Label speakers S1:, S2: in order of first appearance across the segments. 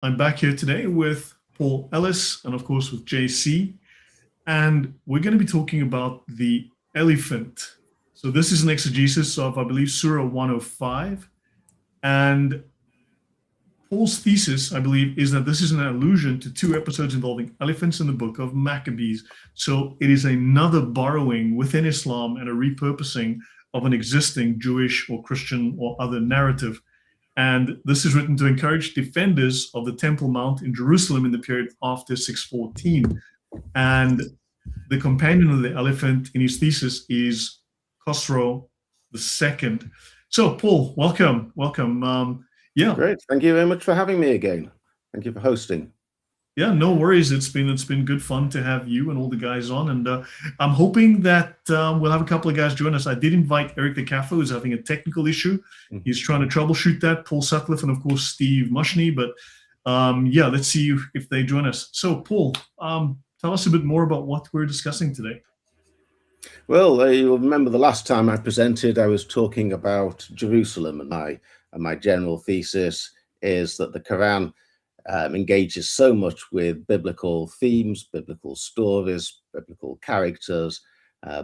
S1: I'm back here today with Paul Ellis and, of course, with JC. And we're going to be talking about the elephant. So this is an exegesis of, I believe, Surah 105. And Paul's thesis, I believe, is that this is an allusion to two episodes involving elephants in the book of Maccabees. So it is another borrowing within Islam and a repurposing of an existing Jewish or Christian or other narrative. And this is written to encourage defenders of the Temple Mount in Jerusalem in the period after 614. And the companion of the elephant in his thesis is Khosrow II. So, Paul, welcome. Yeah.
S2: Great. Thank you very much for having me again. Thank you for hosting.
S1: Yeah, no worries. It's been good fun to have you and all the guys on, and I'm hoping that we'll have a couple of guys join us. I did invite Eric the Caffo, who's having a technical issue. He's trying to troubleshoot that. Paul Sutcliffe and of course Steve Mushney. But yeah, let's see if they join us. So, Paul, tell us a bit more about what we're discussing today.
S2: Well, you'll remember the last time I presented, I was talking about Jerusalem, and my general thesis is that the Quran engages so much with biblical themes, biblical stories, biblical characters,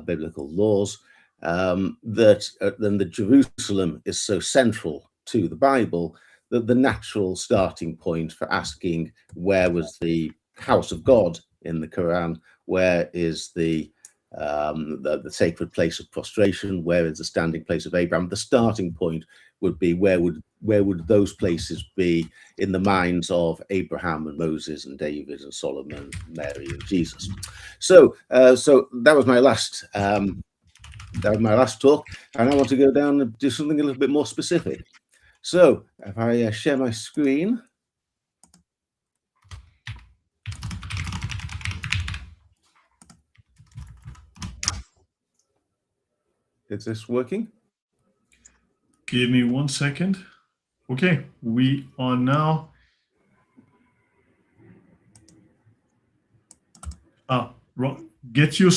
S2: biblical laws, that then the Jerusalem is so central to the Bible that the natural starting point for asking where was the house of God in the Quran, where is the sacred place of prostration, where is the standing place of Abraham, the starting point would be where would those places be in the minds of Abraham and Moses and David and Solomon, and Mary and Jesus. So that was my last talk, and I want to go down and do something a little bit more specific. So if I share my screen. Is this working?
S1: Give me 1 second. Okay, we are now. Get your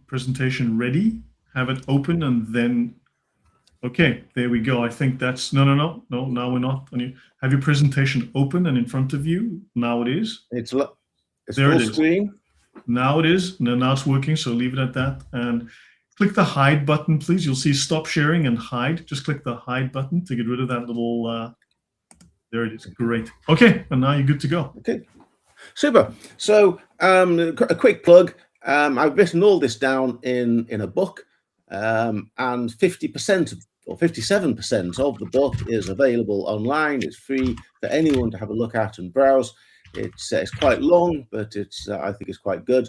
S1: presentation ready. Have it open, and then. Okay, there we go. I think that's no. Now we're not. Have your presentation open and in front of you. Now it is.
S2: It's
S1: there.
S2: Full
S1: It is.
S2: Screen.
S1: Now it is. Now it's working. So leave it at that and. Click the hide button, please. You'll see stop sharing and hide. Just click the hide button to get rid of that little, there it is. Great. Okay, and now you're good to go.
S2: Okay, super. So a quick plug. I've written all this down in a book, and 50% or 57% of the book is available online. It's free for anyone to have a look at and browse. It's quite long, but I think it's quite good.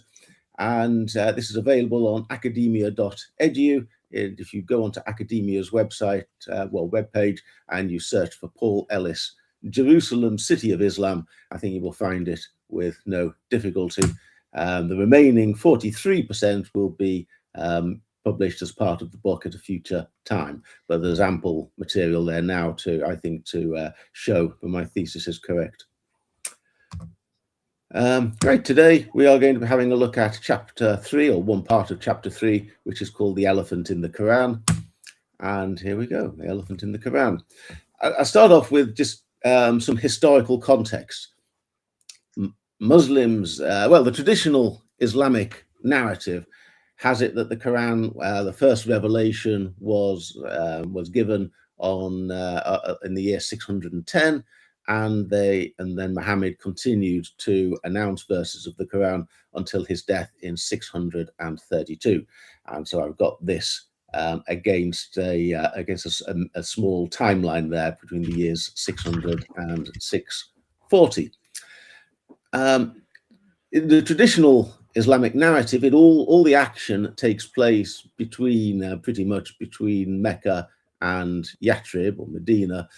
S2: And this is available on academia.edu. If you go onto academia's website, webpage, and you search for Paul Ellis, Jerusalem, City of Islam, I think you will find it with no difficulty. The remaining 43% will be published as part of the book at a future time, but there's ample material there now to show that my thesis is correct. Great. Today we are going to be having a look at chapter 3, or one part of chapter 3, which is called the elephant in the Quran. And here we go, the elephant in the Quran. I'll start off with just some historical context. Muslims, the traditional Islamic narrative has it that the Quran, the first revelation was given in the year 610. And then Muhammad continued to announce verses of the Quran until his death in 632. And so I've got this against a small timeline there between the years 600 and 640. In the traditional Islamic narrative, all the action takes place pretty much between Mecca and Yathrib or Medina.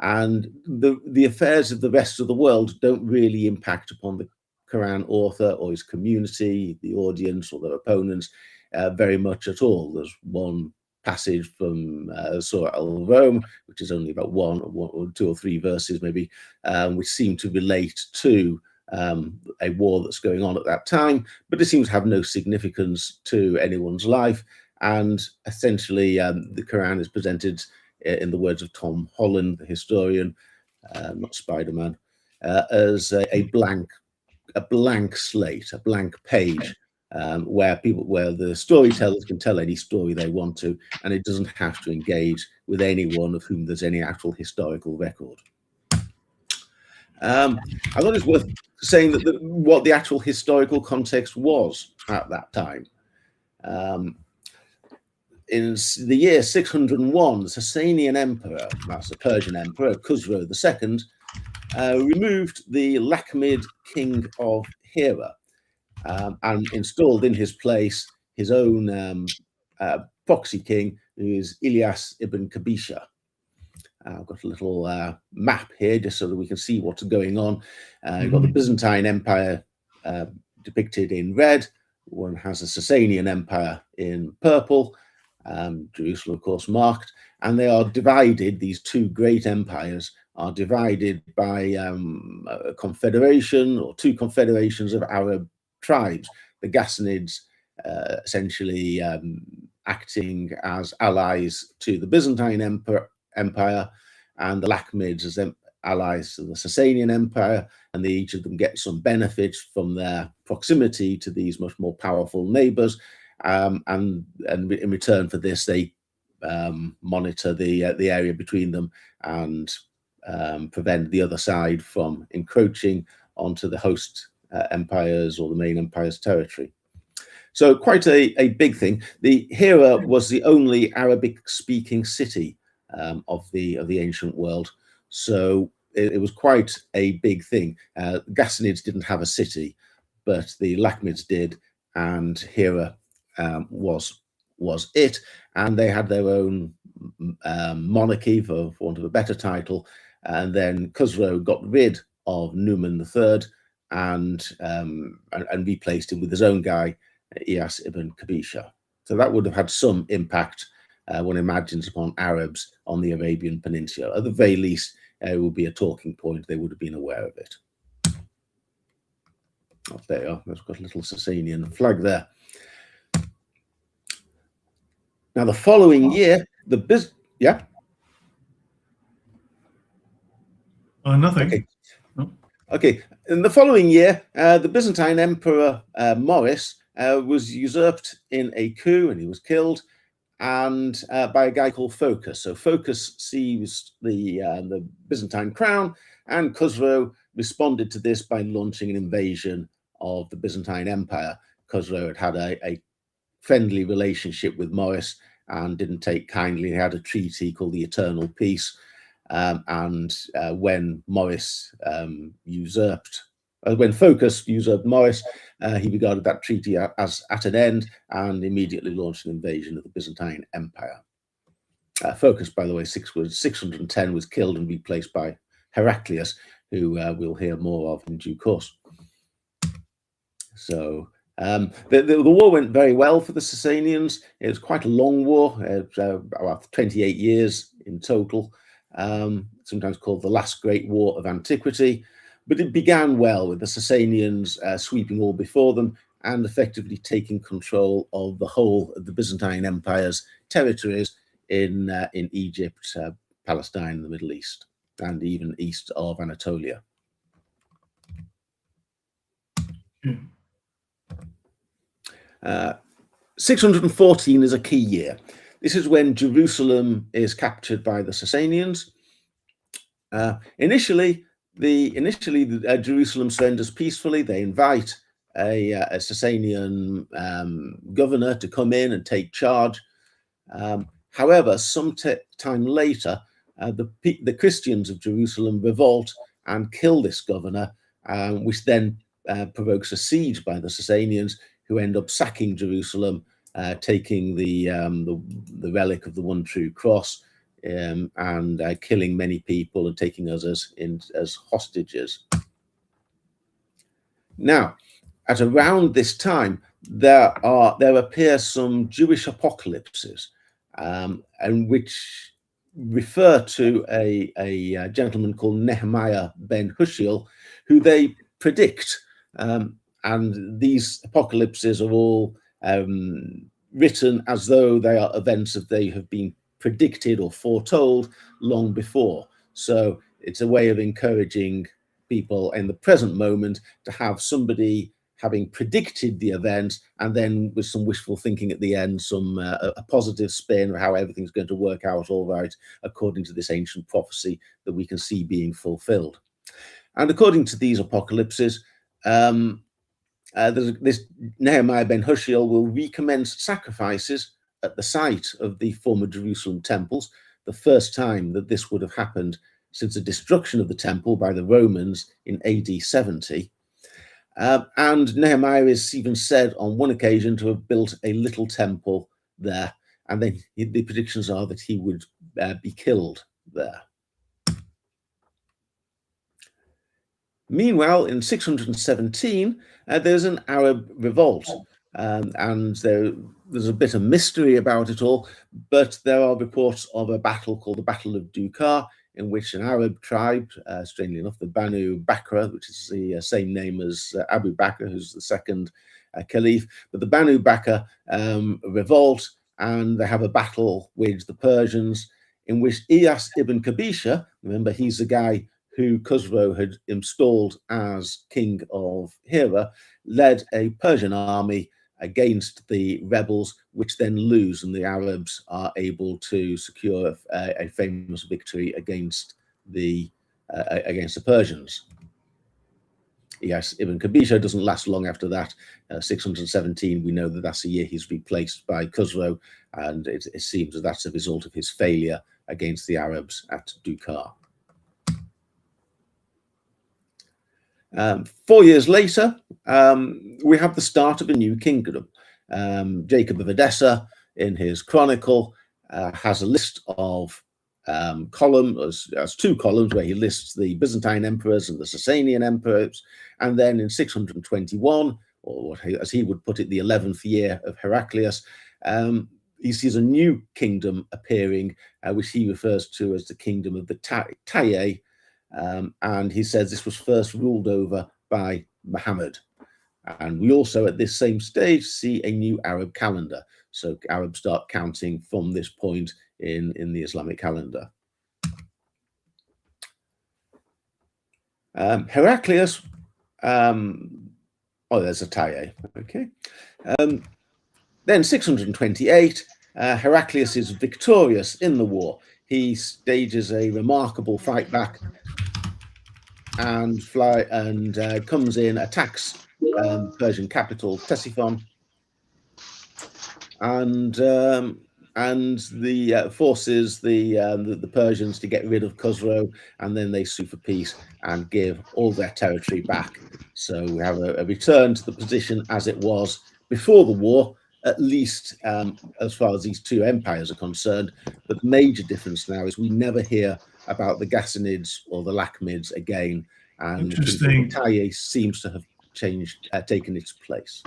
S2: And the affairs of the rest of the world don't really impact upon the Quran author or his community, the audience or their opponents, very much at all. There's one passage from Surah Al-Rum, which is only about one or two or three verses maybe, which seem to relate to a war that's going on at that time, but it seems to have no significance to anyone's life. And essentially, the Quran is presented, in the words of Tom Holland, the historian, not Spider-Man, as a blank slate, a blank page, where the storytellers can tell any story they want to, and it doesn't have to engage with anyone of whom there's any actual historical record. I thought it's worth saying that what the actual historical context was at that time. In the year 601, the Sasanian emperor, that's the Persian emperor, Khusro II, removed the Lakhmid king of Hira, and installed in his place his own proxy king, who is Ilyas ibn Kabisha. I've got a little map here just so that we can see what's going on. You've got the Byzantine Empire depicted in red. One has the Sasanian Empire in purple. Jerusalem, of course, marked. And they are divided, these two great empires are divided by a confederation or two confederations of Arab tribes. The Ghassanids essentially acting as allies to the Byzantine Empire, and the Lakhmids as allies to the Sasanian Empire, and each of them get some benefits from their proximity to these much more powerful neighbors, and in return for this they monitor the area between them and prevent the other side from encroaching onto the host empires or the main empire's territory. So quite a big thing. The Hira was the only Arabic-speaking city of the ancient world, so it was quite a big thing. Ghassanids didn't have a city, but the Lakhmids did, and Hira was it, and they had their own monarchy, for want of a better title. And then Khusro got rid of Numan III and replaced him with his own guy, Iyas ibn Kabisha. So that would have had some impact, one imagines, upon Arabs on the Arabian Peninsula. At the very least, it would be a talking point. They would have been aware of it. Oh, there you are. We've got a little Sasanian flag there. Now, the following year, yeah?
S1: Nothing.
S2: Okay.
S1: No.
S2: Okay. In the following year, the Byzantine Emperor Maurice was usurped in a coup, and he was killed, and by a guy called Phocas. So Phocas seized the Byzantine crown, and Khusro responded to this by launching an invasion of the Byzantine Empire. Khusro had a friendly relationship with Maurice and didn't take kindly. He had a treaty called the Eternal Peace, and when Maurice when Phocas usurped Maurice, he regarded that treaty as at an end and immediately launched an invasion of the Byzantine Empire. Phocas, by the way, 610, was killed and replaced by Heraclius, who we'll hear more of in due course. So the war went very well for the Sasanians. It was quite a long war, about 28 years in total, sometimes called the last great war of antiquity. But it began well, with the Sasanians sweeping all before them and effectively taking control of the whole of the Byzantine Empire's territories in Egypt, Palestine, and the Middle East, and even east of Anatolia. 614 is a key year. This is when Jerusalem is captured by the Sasanians. Initially, Jerusalem surrenders peacefully. They invite a Sasanian governor to come in and take charge. However, some time later, the Christians of Jerusalem revolt and kill this governor, which then provokes a siege by the Sasanians, who end up sacking Jerusalem, taking the relic of the one true cross, and killing many people and taking us as hostages. Now, at around this time, there appear some Jewish apocalypses, and which refer to a gentleman called Nehemiah ben Hushiel, who they predict. And these apocalypses are all written as though they are events that they have been predicted or foretold long before. So it's a way of encouraging people in the present moment to have somebody having predicted the event, and then with some wishful thinking at the end, a positive spin of how everything's going to work out all right, according to this ancient prophecy that we can see being fulfilled. And according to these apocalypses, this Nehemiah ben Hushiel will recommence sacrifices at the site of the former Jerusalem temples, the first time that this would have happened since the destruction of the temple by the Romans in AD 70. And Nehemiah is even said on one occasion to have built a little temple there, and then the predictions are that he would be killed there. Meanwhile, in 617, there's an Arab revolt, and there's a bit of mystery about it all, but there are reports of a battle called the Battle of Dukar, in which an Arab tribe, strangely enough, the Banu Bakr, which is the same name as Abu Bakr, who's the second caliph, but the Banu Bakr revolt, and they have a battle with the Persians, in which Iyas ibn Kabisha, remember he's the guy who Khusro had installed as king of Hira, led a Persian army against the rebels, which then lose, and the Arabs are able to secure a famous victory against the Persians. Yes, Ibn Kabisha doesn't last long after that. 617, we know that that's the year he's replaced by Khusro, and it seems that that's a result of his failure against the Arabs at Dukar. 4 years later, we have the start of a new kingdom. Jacob of Edessa, in his chronicle, has a list of columns, as 2 columns, where he lists the Byzantine emperors and the Sasanian emperors. And then in 621, or as he would put it, the 11th year of Heraclius, he sees a new kingdom appearing, which he refers to as the kingdom of the Taye. And he says this was first ruled over by Muhammad. And we also, at this same stage, see a new Arab calendar. So Arabs start counting from this point in the Islamic calendar. Heraclius, there's a Taye, okay. Then 628, Heraclius is victorious in the war. He stages a remarkable fight back and comes in, attacks Persian capital Ctesiphon, and forces the Persians to get rid of Khusro, and then they sue for peace and give all their territory back. So we have a return to the position as it was before the war, at least as far as these 2 empires are concerned. But the major difference now is we never hear about the Ghassanids or the Lakhmids again, and the Taye seems to have taken its place.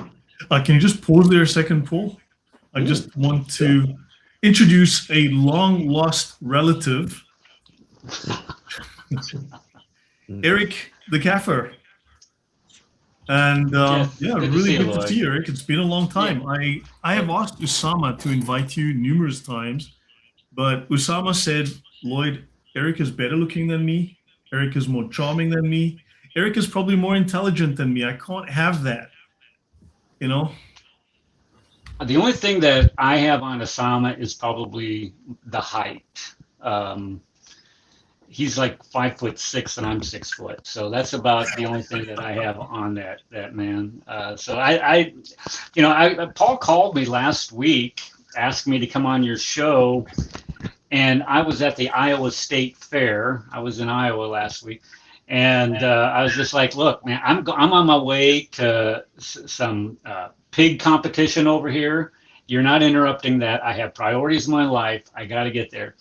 S1: Can you just pause there a second, Paul? I just want to introduce a long-lost relative, Eric the Kaffir. And really good to see you, Eric. It's been a long time. Yeah. I have asked Usama to invite you numerous times, but Usama said, Lloyd, Eric is better looking than me. Eric is more charming than me. Eric is probably more intelligent than me. I can't have that, you know?
S3: The only thing that I have on Usama is probably the height. He's like 5'6" and I'm 6 foot. So that's about the only thing that I have on that man. So Paul called me last week, asked me to come on your show. And I was at the Iowa State Fair. I was in Iowa last week. And I was just like, look, man, I'm on my way to some pig competition over here. You're not interrupting that. I have priorities in my life. I got to get there.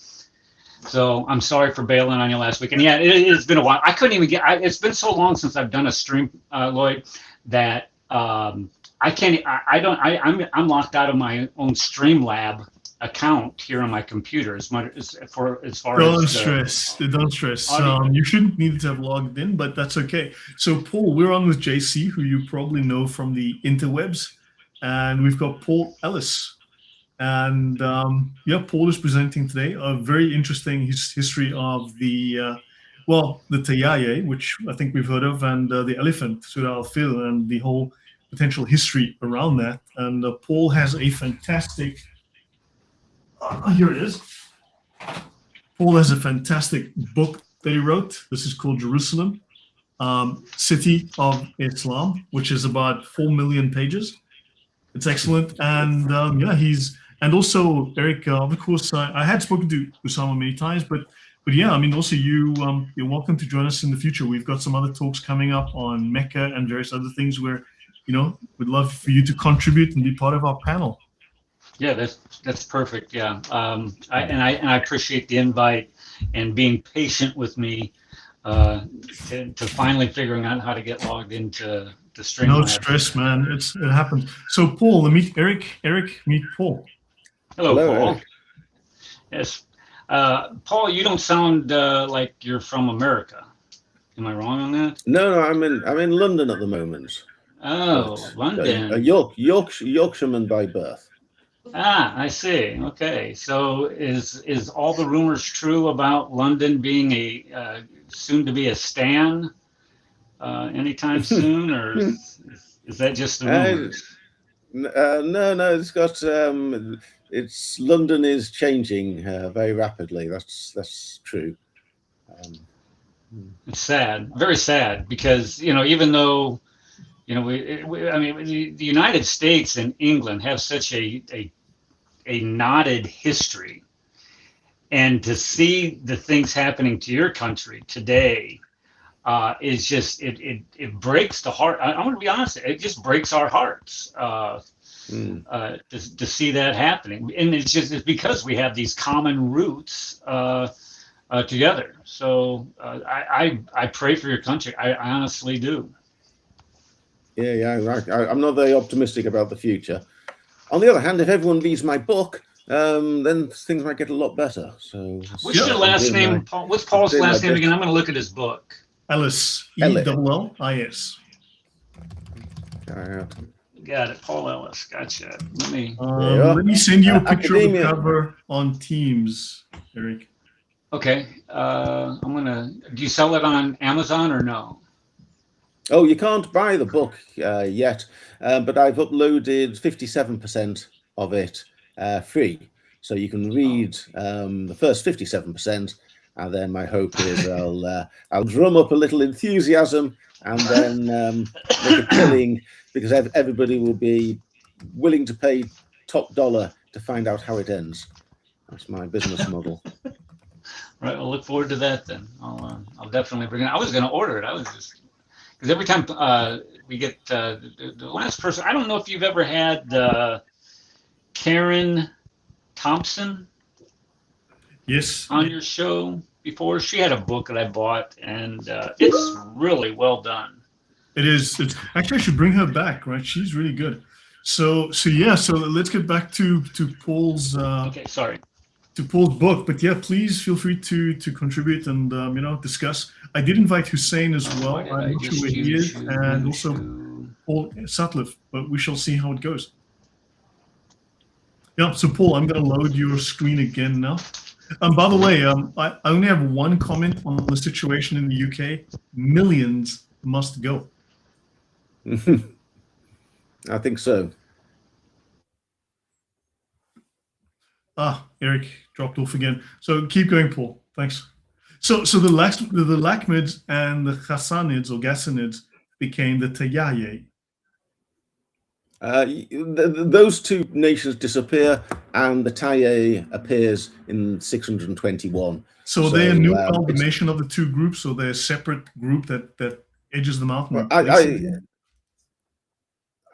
S3: So I'm sorry for bailing on you last week. And yeah, it's been a while. I couldn't even it's been so long since I've done a stream, Lloyd, that I can't, I'm locked out of my own Streamlab account here on my computer
S1: Don't stress. You shouldn't need to have logged in, but that's okay. So Paul, we're on with JC, who you probably know from the interwebs, and we've got Paul Ellis. And Paul is presenting today a very interesting history of the Well, the Tayaye, which I think we've heard of, and the elephant, Surah Al-Fil, and the whole potential history around that. And Paul has a fantastic, here it is. Paul has a fantastic book that he wrote. This is called Jerusalem, City of Islam, which is about 4 million pages. It's excellent. And yeah, and also Eric, of course, I had spoken to Usama many times, but yeah, I mean, also you're welcome to join us in the future. We've got some other talks coming up on Mecca and various other things where, we'd love for you to contribute and be part of our panel.
S3: Yeah, that's perfect. Yeah, I appreciate the invite and being patient with me to finally figuring out how to get logged into the stream.
S1: No stress, man. It happens. So Paul, meet Eric. Eric, meet Paul.
S3: Hello, Paul.
S2: Eric.
S3: Yes, Paul. You don't sound like you're from America. Am I wrong on that?
S2: No, I'm in London at the moment.
S3: Oh,
S2: But,
S3: London.
S2: a Yorkshireman by birth.
S3: Ah, I see. Okay, so is all the rumors true about London being a soon to be a stan anytime soon, or is that just the rumors?
S2: No, it's got it's London is changing very rapidly. That's true.
S3: It's sad, very sad, because even though I mean the United States and England have such a knotted history, and to see the things happening to your country today is just it breaks the heart. I'm going to be honest, it just breaks our hearts to see that happening, and it's because we have these common roots together. So I pray for your country. I honestly do.
S2: Yeah, right. I'm not very optimistic about the future. On the other hand, if everyone reads my book, then things might get a lot better. So,
S3: what's your last name, Paul? What's Paul's last name again? I'm going to look at his book.
S1: Ellis.
S2: Ellis.
S1: Ellis.
S3: Got it, Paul Ellis. Gotcha.
S1: Let me send you a picture of the cover on Teams, Eric.
S3: Okay. Do you sell it on Amazon or no?
S2: Oh, you can't buy the book yet, but I've uploaded 57% of it free. So you can read the first 57%, and then my hope is I'll drum up a little enthusiasm and then make a killing, because everybody will be willing to pay top dollar to find out how it ends. That's my business model.
S3: Right. I'll look forward to that then. I'll definitely bring it. I was going to order it. I was just because every time we get the last person. I don't know if you've ever had Karen Thompson.
S1: Yes.
S3: On your show before. She had a book that I bought, and it's really well done.
S1: It is. Actually, I should bring her back. Right, she's really good. So yeah. So let's get back to Paul's.
S3: Okay, sorry.
S1: To Paul's book, but yeah, please feel free to contribute and discuss. I did invite Hussein as well. I'm not sure where he is, and also Paul Sutliff, but we shall see how it goes. Yeah. So Paul, I'm going to load your screen again now. By the way, I only have one comment on the situation in the UK. Millions must go.
S2: I think so.
S1: Eric dropped off again. So keep going, Paul. Thanks. So the Lakhmids and the Hassanids or Ghassanids became the Tayaye.
S2: Those two nations disappear, and the Tayaye appears in 621.
S1: So they're a new amalgamation of the two groups, or they're a separate group that edges them out?
S2: Well,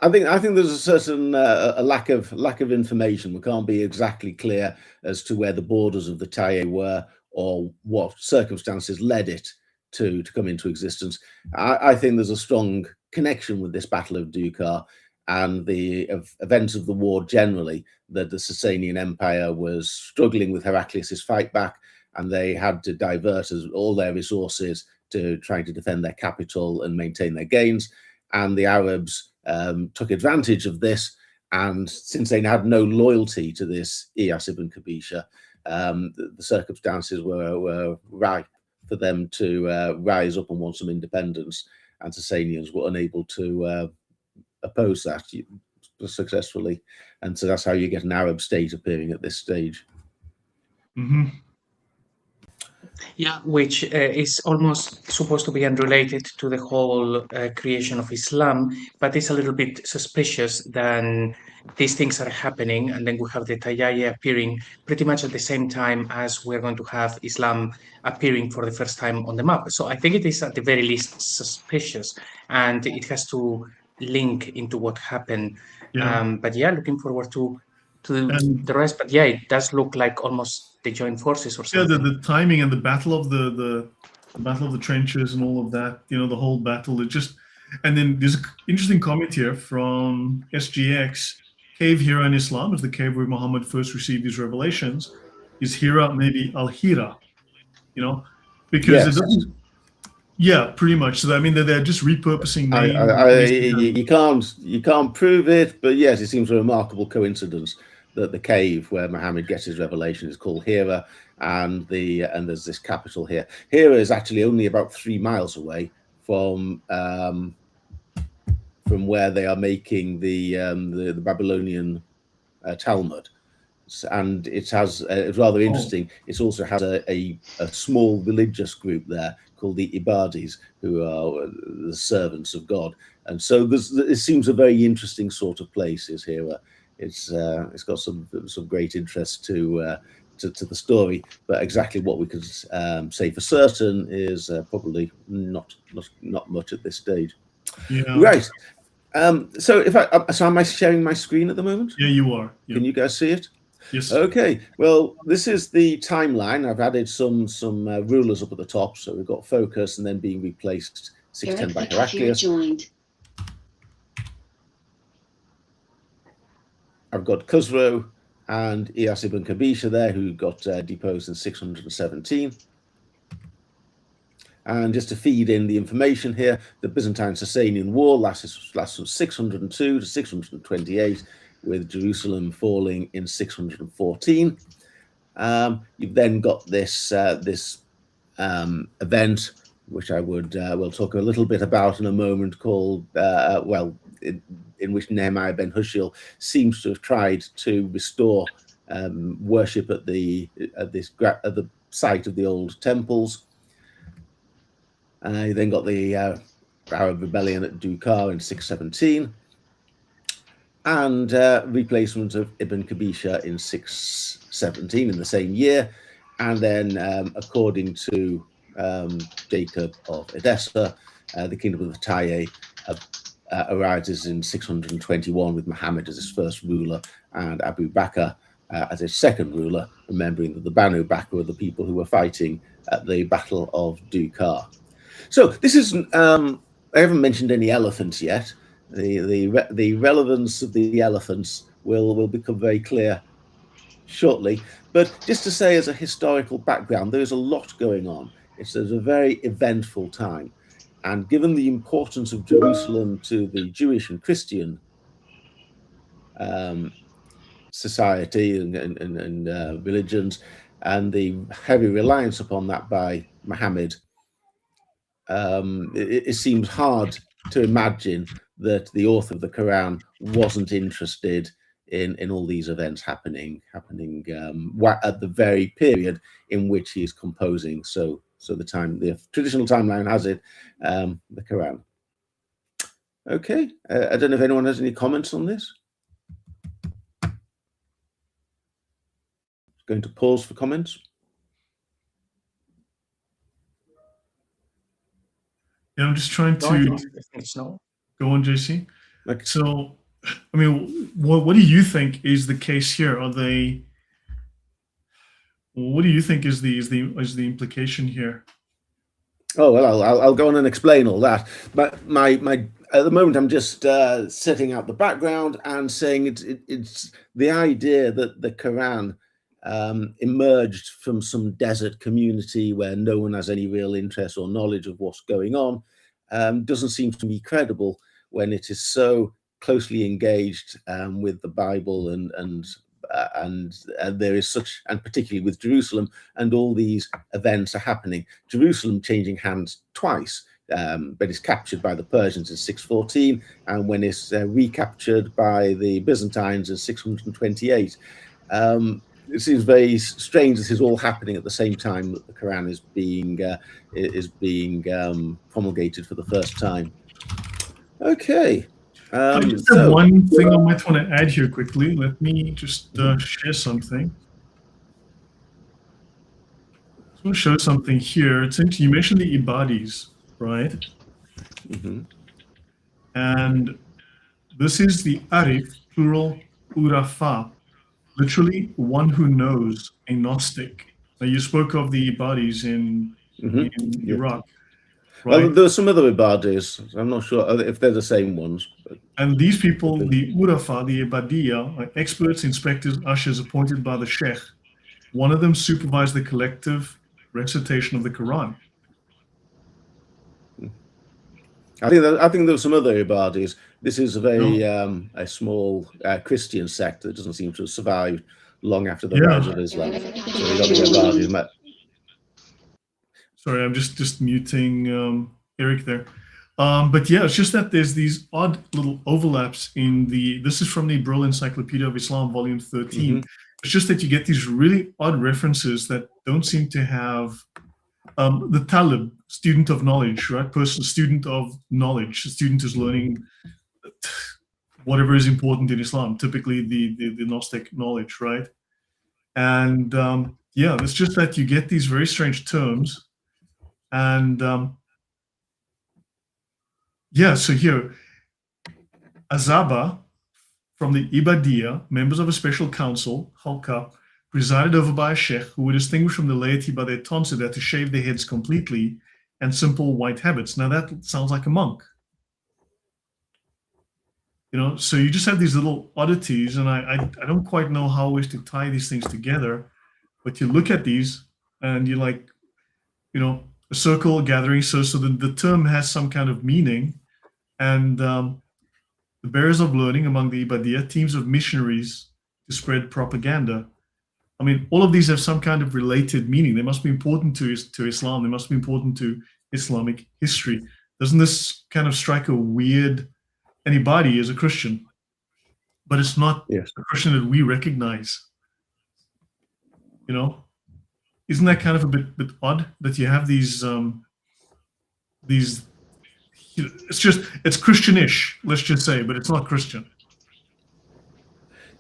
S2: I think there's a certain a lack of information. We can't be exactly clear as to where the borders of the Tayaye were or what circumstances led it to come into existence. I think there's a strong connection with this Battle of Dukar and the events of the war generally, that the Sasanian Empire was struggling with Heraclius's fight back, and they had to divert all their resources to try to defend their capital and maintain their gains. And the Arabs took advantage of this, and since they had no loyalty to this Iyas ibn Kabisha, the circumstances were ripe for them to rise up and want some independence, and Sasanians were unable to oppose that successfully, and so that's how you get an Arab state appearing at this stage.
S1: Mm-hmm.
S4: Yeah, which is almost supposed to be unrelated to the whole creation of Islam, but it's a little bit suspicious that these things are happening, and then we have the Tayyaya appearing pretty much at the same time as we're going to have Islam appearing for the first time on the map. So I think it is at the very least suspicious, and it has to link into what happened.
S1: Yeah.
S4: But yeah, looking forward to
S1: And-
S4: the rest. But yeah, it does look like almost they joined forces or
S1: Yeah,
S4: something.
S1: the timing and the battle of the battle of the trenches and all of that, you know, the whole battle. It just, and then there's an interesting comment here from SGX. Cave Hira in Islam is the cave where Muhammad first received his revelations. Is Hira maybe Al-Hira? You know, because it
S2: Yes.
S1: doesn't. Yeah, pretty much. So I mean, they're just repurposing names.
S2: You can't prove it, but yes, it seems a remarkable coincidence that the cave where Muhammad gets his revelation is called Hira, and there's this capital here. Hira is actually only about 3 miles away from where they are making the Babylonian Talmud, and it has it's rather interesting. It also has a small religious group there called the Ibadis, who are the servants of God, and so it seems a very interesting sort of place. Is Hira. It's got some great interest to the story, but exactly what we could say for certain is probably not much at this stage.
S1: Yeah.
S2: Right. So am I sharing my screen at the moment?
S1: Yeah, you are. Yeah.
S2: Can you guys see it?
S1: Yes.
S2: Okay. Well, this is the timeline. I've added some rulers up at the top, so we've got focus and then being replaced 610 by Heraclius. I've got Khusro and Iyas ibn Kabisha there, who got deposed in 617. And just to feed in the information here, the Byzantine-Sasanian War lasts from 602 to 628, with Jerusalem falling in 614. You've then got this event, which I will talk a little bit about in a moment, called in which Nehemiah ben Hushiel seems to have tried to restore worship at the site of the old temples. You then got the Arab rebellion at Dukar in 617, and replacement of Ibn Kabisha in 617 in the same year, and then according to Jacob of Edessa, the kingdom of the Taye arises in 621 with Muhammad as his first ruler and Abu Bakr as his second ruler, remembering that the Banu Bakr were the people who were fighting at the Battle of Dukar. So this is I haven't mentioned any elephants yet. The relevance of the elephants will become very clear shortly. But just to say, as a historical background, there is a lot going on. It's a very eventful time. And given the importance of Jerusalem to the Jewish and Christian society and religions, and the heavy reliance upon that by Muhammad, it seems hard to imagine that the author of the Quran wasn't interested in all these events happening at the very period in which he is composing. So the traditional timeline has it, the Quran. Okay, I don't know if anyone has any comments on this. Going to pause for comments.
S1: Yeah, I'm just trying to
S4: I think so.
S1: go on, JC.
S2: Okay.
S1: So, I mean, what do you think is the case here? What do you think is the implication here?
S2: Oh well, I'll go on and explain all that. But my at the moment, I'm just setting out the background and saying it's the idea that the Quran emerged from some desert community where no one has any real interest or knowledge of what's going on doesn't seem to me credible when it is so closely engaged with the Bible and and there is such, and particularly with Jerusalem, and all these events are happening. Jerusalem changing hands twice, but it's captured by the Persians in 614, and when it's recaptured by the Byzantines in 628. It seems very strange this is all happening at the same time that the Quran is being promulgated for the first time. Okay.
S1: I just have
S2: So
S1: one thing I might want to add here quickly. Let me just share something. I just want to show something here. It's interesting. You mentioned the Ibadis, right? And this is the Arif, plural Urafa, literally one who knows, a Gnostic. Now, you spoke of the Ibadis in Iraq. Right?
S2: Well, there are some other Ibadis. I'm not sure if they're the same ones. But
S1: and these people, the Urafa, the Ibadiya, are experts, inspectors, ushers appointed by the Sheikh. One of them supervised the collective recitation of the Quran.
S2: I think there are some other Ibadis. This is a very a small Christian sect that doesn't seem to have survived long after the rise of Islam. So we got the Ibadis.
S1: Sorry, I'm just muting Eric there. But yeah, it's just that there's these odd little overlaps in this is from the Brill Encyclopedia of Islam, volume 13. It's just that you get these really odd references that don't seem to have the talib, student of knowledge, right? Student of knowledge. The student is learning whatever is important in Islam, typically the Gnostic knowledge, right? And yeah, it's just that you get these very strange terms. And yeah, so here, Azaba from the Ibadiyya, members of a special council, Halqa, presided over by a sheikh who were distinguished from the laity by their tonsure to shave their heads completely and simple white habits. Now that sounds like a monk. You know, so you just have these little oddities, and I don't quite know how I wish to tie these things together, but you look at these and you're like, you know, a circle gathering. So the term has some kind of meaning, and the bearers of learning among the Ibadiyya, teams of missionaries to spread propaganda. I mean, all of these have some kind of related meaning. They must be important to Islam. They must be important to Islamic history. Doesn't this kind of strike a weird? Anybody is a Christian, but it's not a Christian that we recognize. You know, isn't that kind of a bit odd that you have these? You know, it's Christianish, let's just say, but it's not Christian.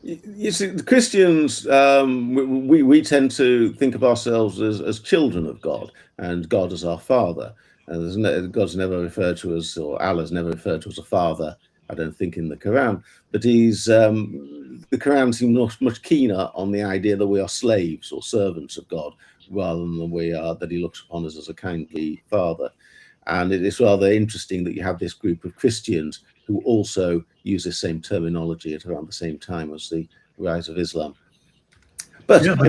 S2: You see, the Christians, we tend to think of ourselves as children of God, and God as our Father. And God's never referred to us, or Allah's never referred to as a father, I don't think, in the Quran. But the Quran seems much keener on the idea that we are slaves or servants of God, rather than that He looks upon us as a kindly father. And it is rather interesting that you have this group of Christians who also use the same terminology at around the same time as the rise of Islam. But shall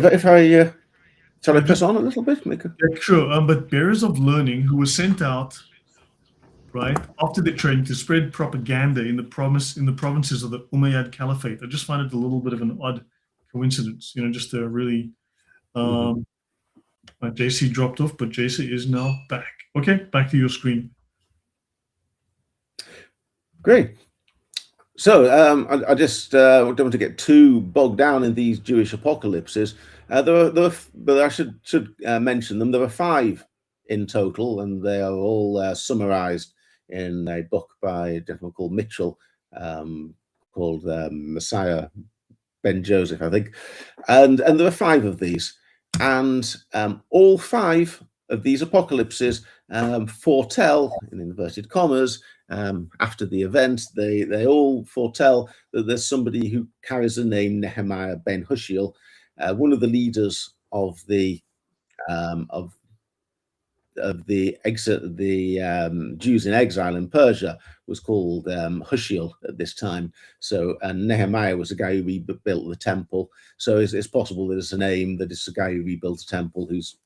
S2: I press on a little bit, Mika?
S1: Yeah, sure. But bearers of learning who were sent out, right, after their training to spread propaganda in the provinces of the Umayyad Caliphate. I just find it a little bit of an odd coincidence, you know, just a really. JC dropped off, but JC is now back. Okay, back to your screen. Great.
S2: So I just don't want to get too bogged down in these Jewish apocalypses. But I should mention them. There are 5 in total, and they are all summarized in a book by a gentleman called Mitchell, called Messiah Ben Joseph, I think. And there are 5 of these, and all 5 of these apocalypses foretell, in inverted commas, after the event, they all foretell that there's somebody who carries the name Nehemiah ben Hushiel, one of the leaders of the Jews in exile in Persia was called Hushiel at this time. So, and Nehemiah was the guy who rebuilt the temple. So it's possible that it's a name that it's the guy who rebuilt the temple who's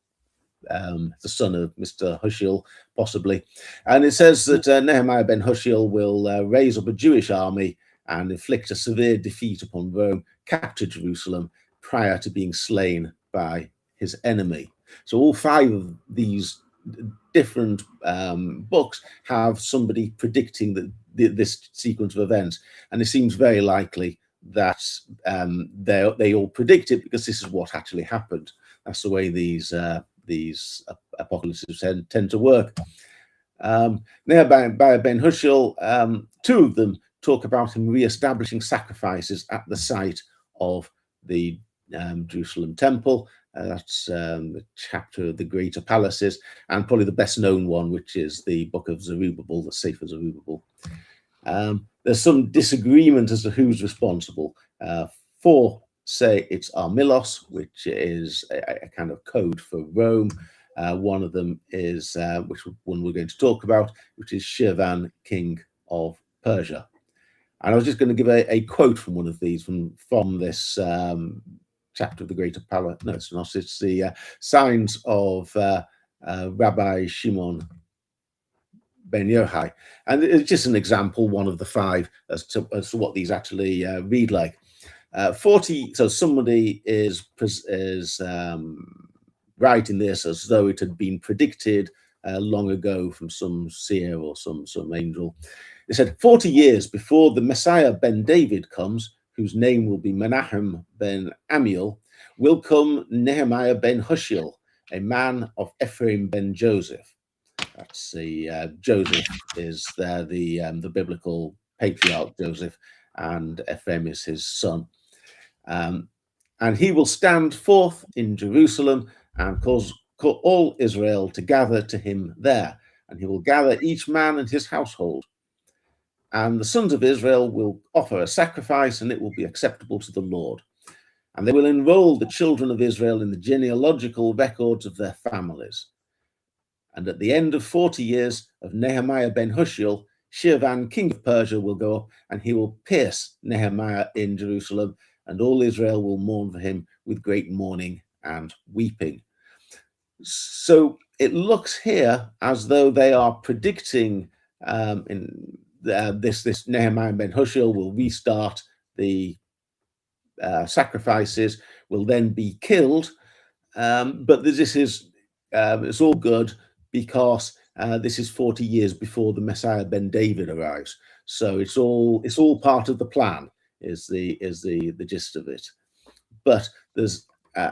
S2: the son of Mr. Hushiel, possibly. And it says that Nehemiah ben Hushiel will raise up a Jewish army and inflict a severe defeat upon Rome, capture Jerusalem prior to being slain by his enemy. So all 5 of these different books have somebody predicting this sequence of events, and it seems very likely that they all predict it because this is what actually happened. That's the way these apocalypses tend to work. Nehemiah ben Hushiel, 2 of them talk about him re-establishing sacrifices at the site of the Jerusalem temple. That's the chapter of the Greater Palaces, and probably the best known one, which is the book of Zerubbabel, the Sefer Zerubbabel. There's some disagreement as to who's responsible. 4 say it's Armilos, which is a kind of code for Rome. One of them is, which one we're going to talk about, which is Shirvan, king of Persia. And I was just going to give a quote from one of these, from this chapter of the Greater Palace. No, it's not. It's the Signs of Rabbi Shimon ben Yochai. And it's just an example, one of the 5, as to what these actually read like. 40, so somebody is writing this as though it had been predicted long ago from some seer or some angel. They said, 40 years before the Messiah ben David comes, whose name will be Menahem ben Amiel, will come Nehemiah ben Hushiel, a man of Ephraim ben Joseph. That's the Joseph is the biblical patriarch Joseph, and Ephraim is his son. And he will stand forth in Jerusalem and call all Israel to gather to him there, and he will gather each man and his household. And the sons of Israel will offer a sacrifice, and it will be acceptable to the Lord. And they will enroll the children of Israel in the genealogical records of their families. And at the end of 40 years of Nehemiah ben Hushiel, Shirvan, king of Persia, will go up, and he will pierce Nehemiah in Jerusalem, and all Israel will mourn for him with great mourning and weeping. So it looks here as though they are predicting this Nehemiah ben Hushiel will restart the sacrifices, will then be killed, but this is it's all good because this is 40 years before the Messiah ben David arrives. So it's all part of the plan, is the gist of it. But there's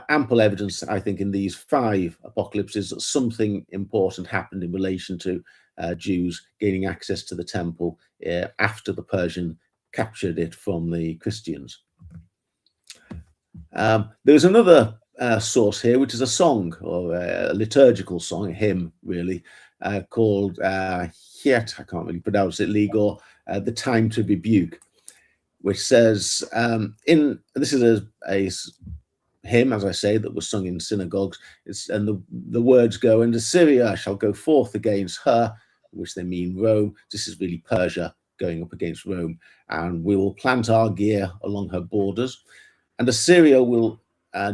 S2: ample evidence, I think, in these 5 apocalypses that something important happened in relation to Jews gaining access to the temple after the Persian captured it from the Christians. There's another source here, which is a song, or a liturgical song, a hymn really, called Hiet, I can't really pronounce it, Ligor, The Time to Rebuke, which says, this is a hymn, as I say, that was sung in synagogues, and the words go, and Assyria shall go forth against her, which they mean Rome. This is really Persia going up against Rome, and we will plant our gear along her borders, and Assyria will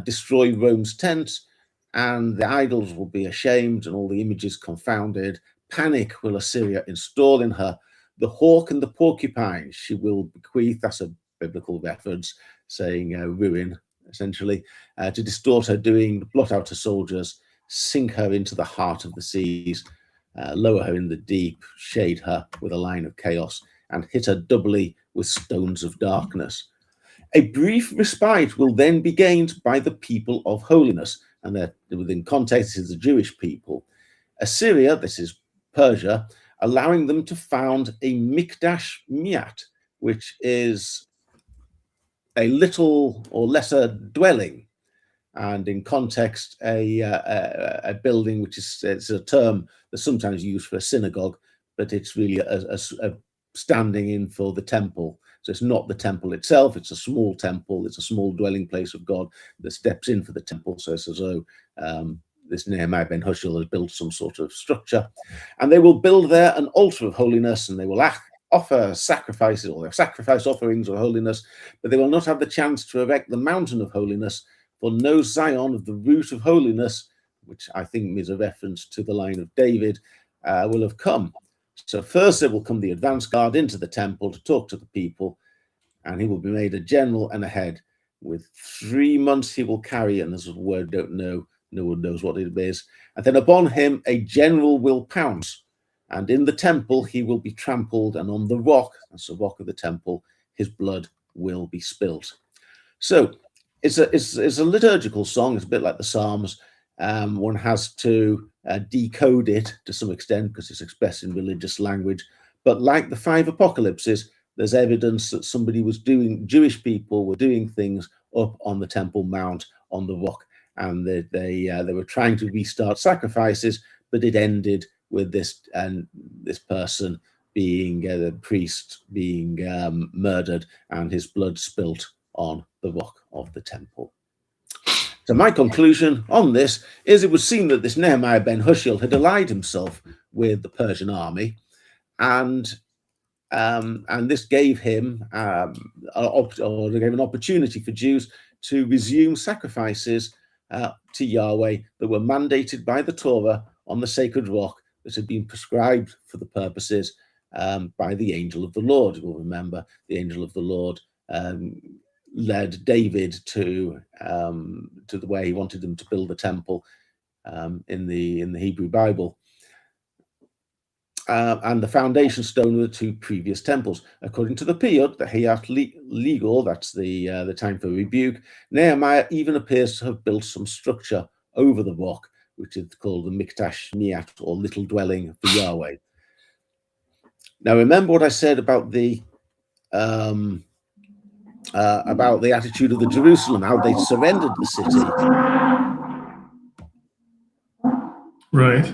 S2: destroy Rome's tents, and the idols will be ashamed, and all the images confounded. Panic will Assyria install in her. The hawk and the porcupine she will bequeath. That's a biblical reference saying ruin, essentially, to distort her doing, blot out her soldiers, sink her into the heart of the seas, lower her in the deep, shade her with a line of chaos, and hit her doubly with stones of darkness. A brief respite will then be gained by the people of holiness, and that within context is the Jewish people. Assyria, this is Persia, allowing them to found a Mikdash Miat, which is a little or lesser dwelling, and in context a building which is, it's a term that's sometimes used for a synagogue, but it's really a standing in for the temple. So it's not the temple itself, it's a small temple, it's a small dwelling place of God that steps in for the temple. So it's as though this Nehemiah ben Hushiel has built some sort of structure, and they will build there an altar of holiness, and they will offer sacrifices, or their sacrifice offerings of holiness, but they will not have the chance to erect the mountain of holiness, for no Zion of the root of holiness, which I think is a reference to the line of David, will have come. So first there will come the advance guard into the temple to talk to the people, and he will be made a general and a head. Then he will be made a prince, and he will be made a king. And with 3 months he will carry, and there's a word don't know, no one knows what it is. And then upon him a general will pounce, and in the temple he will be trampled, and on the rock, that's the rock of the temple, his blood will be spilt. So it's a liturgical song. It's a bit like the Psalms. One has to decode it to some extent because it's expressed in religious language. But like the 5 apocalypses, there's evidence that Jewish people were doing things up on the Temple Mount on the rock, and they were trying to restart sacrifices, but it ended with this person being the priest being murdered and his blood spilt on the rock of the temple. So my conclusion on this is it would seem that this Nehemiah ben Hushiel had allied himself with the Persian army, and this gave him gave an opportunity for Jews to resume sacrifices to Yahweh that were mandated by the Torah on the sacred rock that had been prescribed for the purposes by the angel of the Lord. You will remember the angel of the Lord led David to the way he wanted them to build a temple in the Hebrew Bible. And the foundation stone of the 2 previous temples. According to the Piyut, the Hayat Legal, that's the time for rebuke, Nehemiah even appears to have built some structure over the rock, which is called the Mikdash Miat, or little dwelling for Yahweh. Now, remember what I said about the attitude of the Jerusalem, how they surrendered the city.
S1: Right.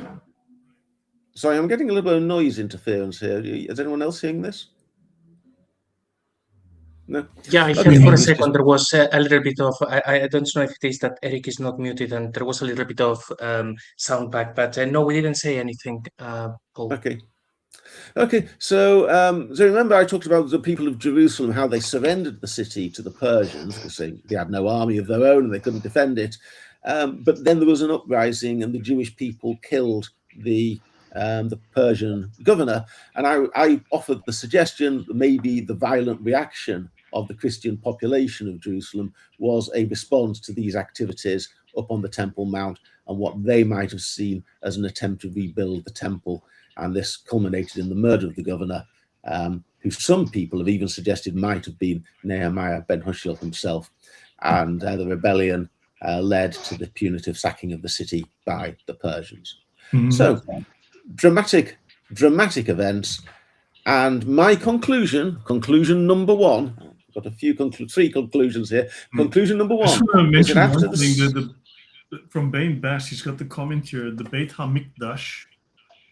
S2: Sorry, I'm getting a little bit of noise interference here. Is anyone else hearing this? No?
S4: Yeah, I
S2: Okay.
S4: heard for a second there was a little bit of, I don't know if it is that Eric is not muted and there was a little bit of sound back, but no, we didn't say anything, Paul.
S2: Okay, so remember I talked about the people of Jerusalem, how they surrendered the city to the Persians because they had no army of their own and they couldn't defend it. But then there was an uprising and the Jewish people killed the Persian governor. And I offered the suggestion that maybe the violent reaction of the Christian population of Jerusalem was a response to these activities up on the Temple Mount and what they might have seen as an attempt to rebuild the temple. And this culminated in the murder of the governor, who some people have even suggested might have been Nehemiah ben Hushiel himself. And the rebellion led to the punitive sacking of the city by the Persians. Mm-hmm. So dramatic events. And my conclusion number 1, I've got a few 3 conclusions here. Conclusion number 1 is that after
S1: from Bain Bash, he's got the comment here, the Beit HaMikdash,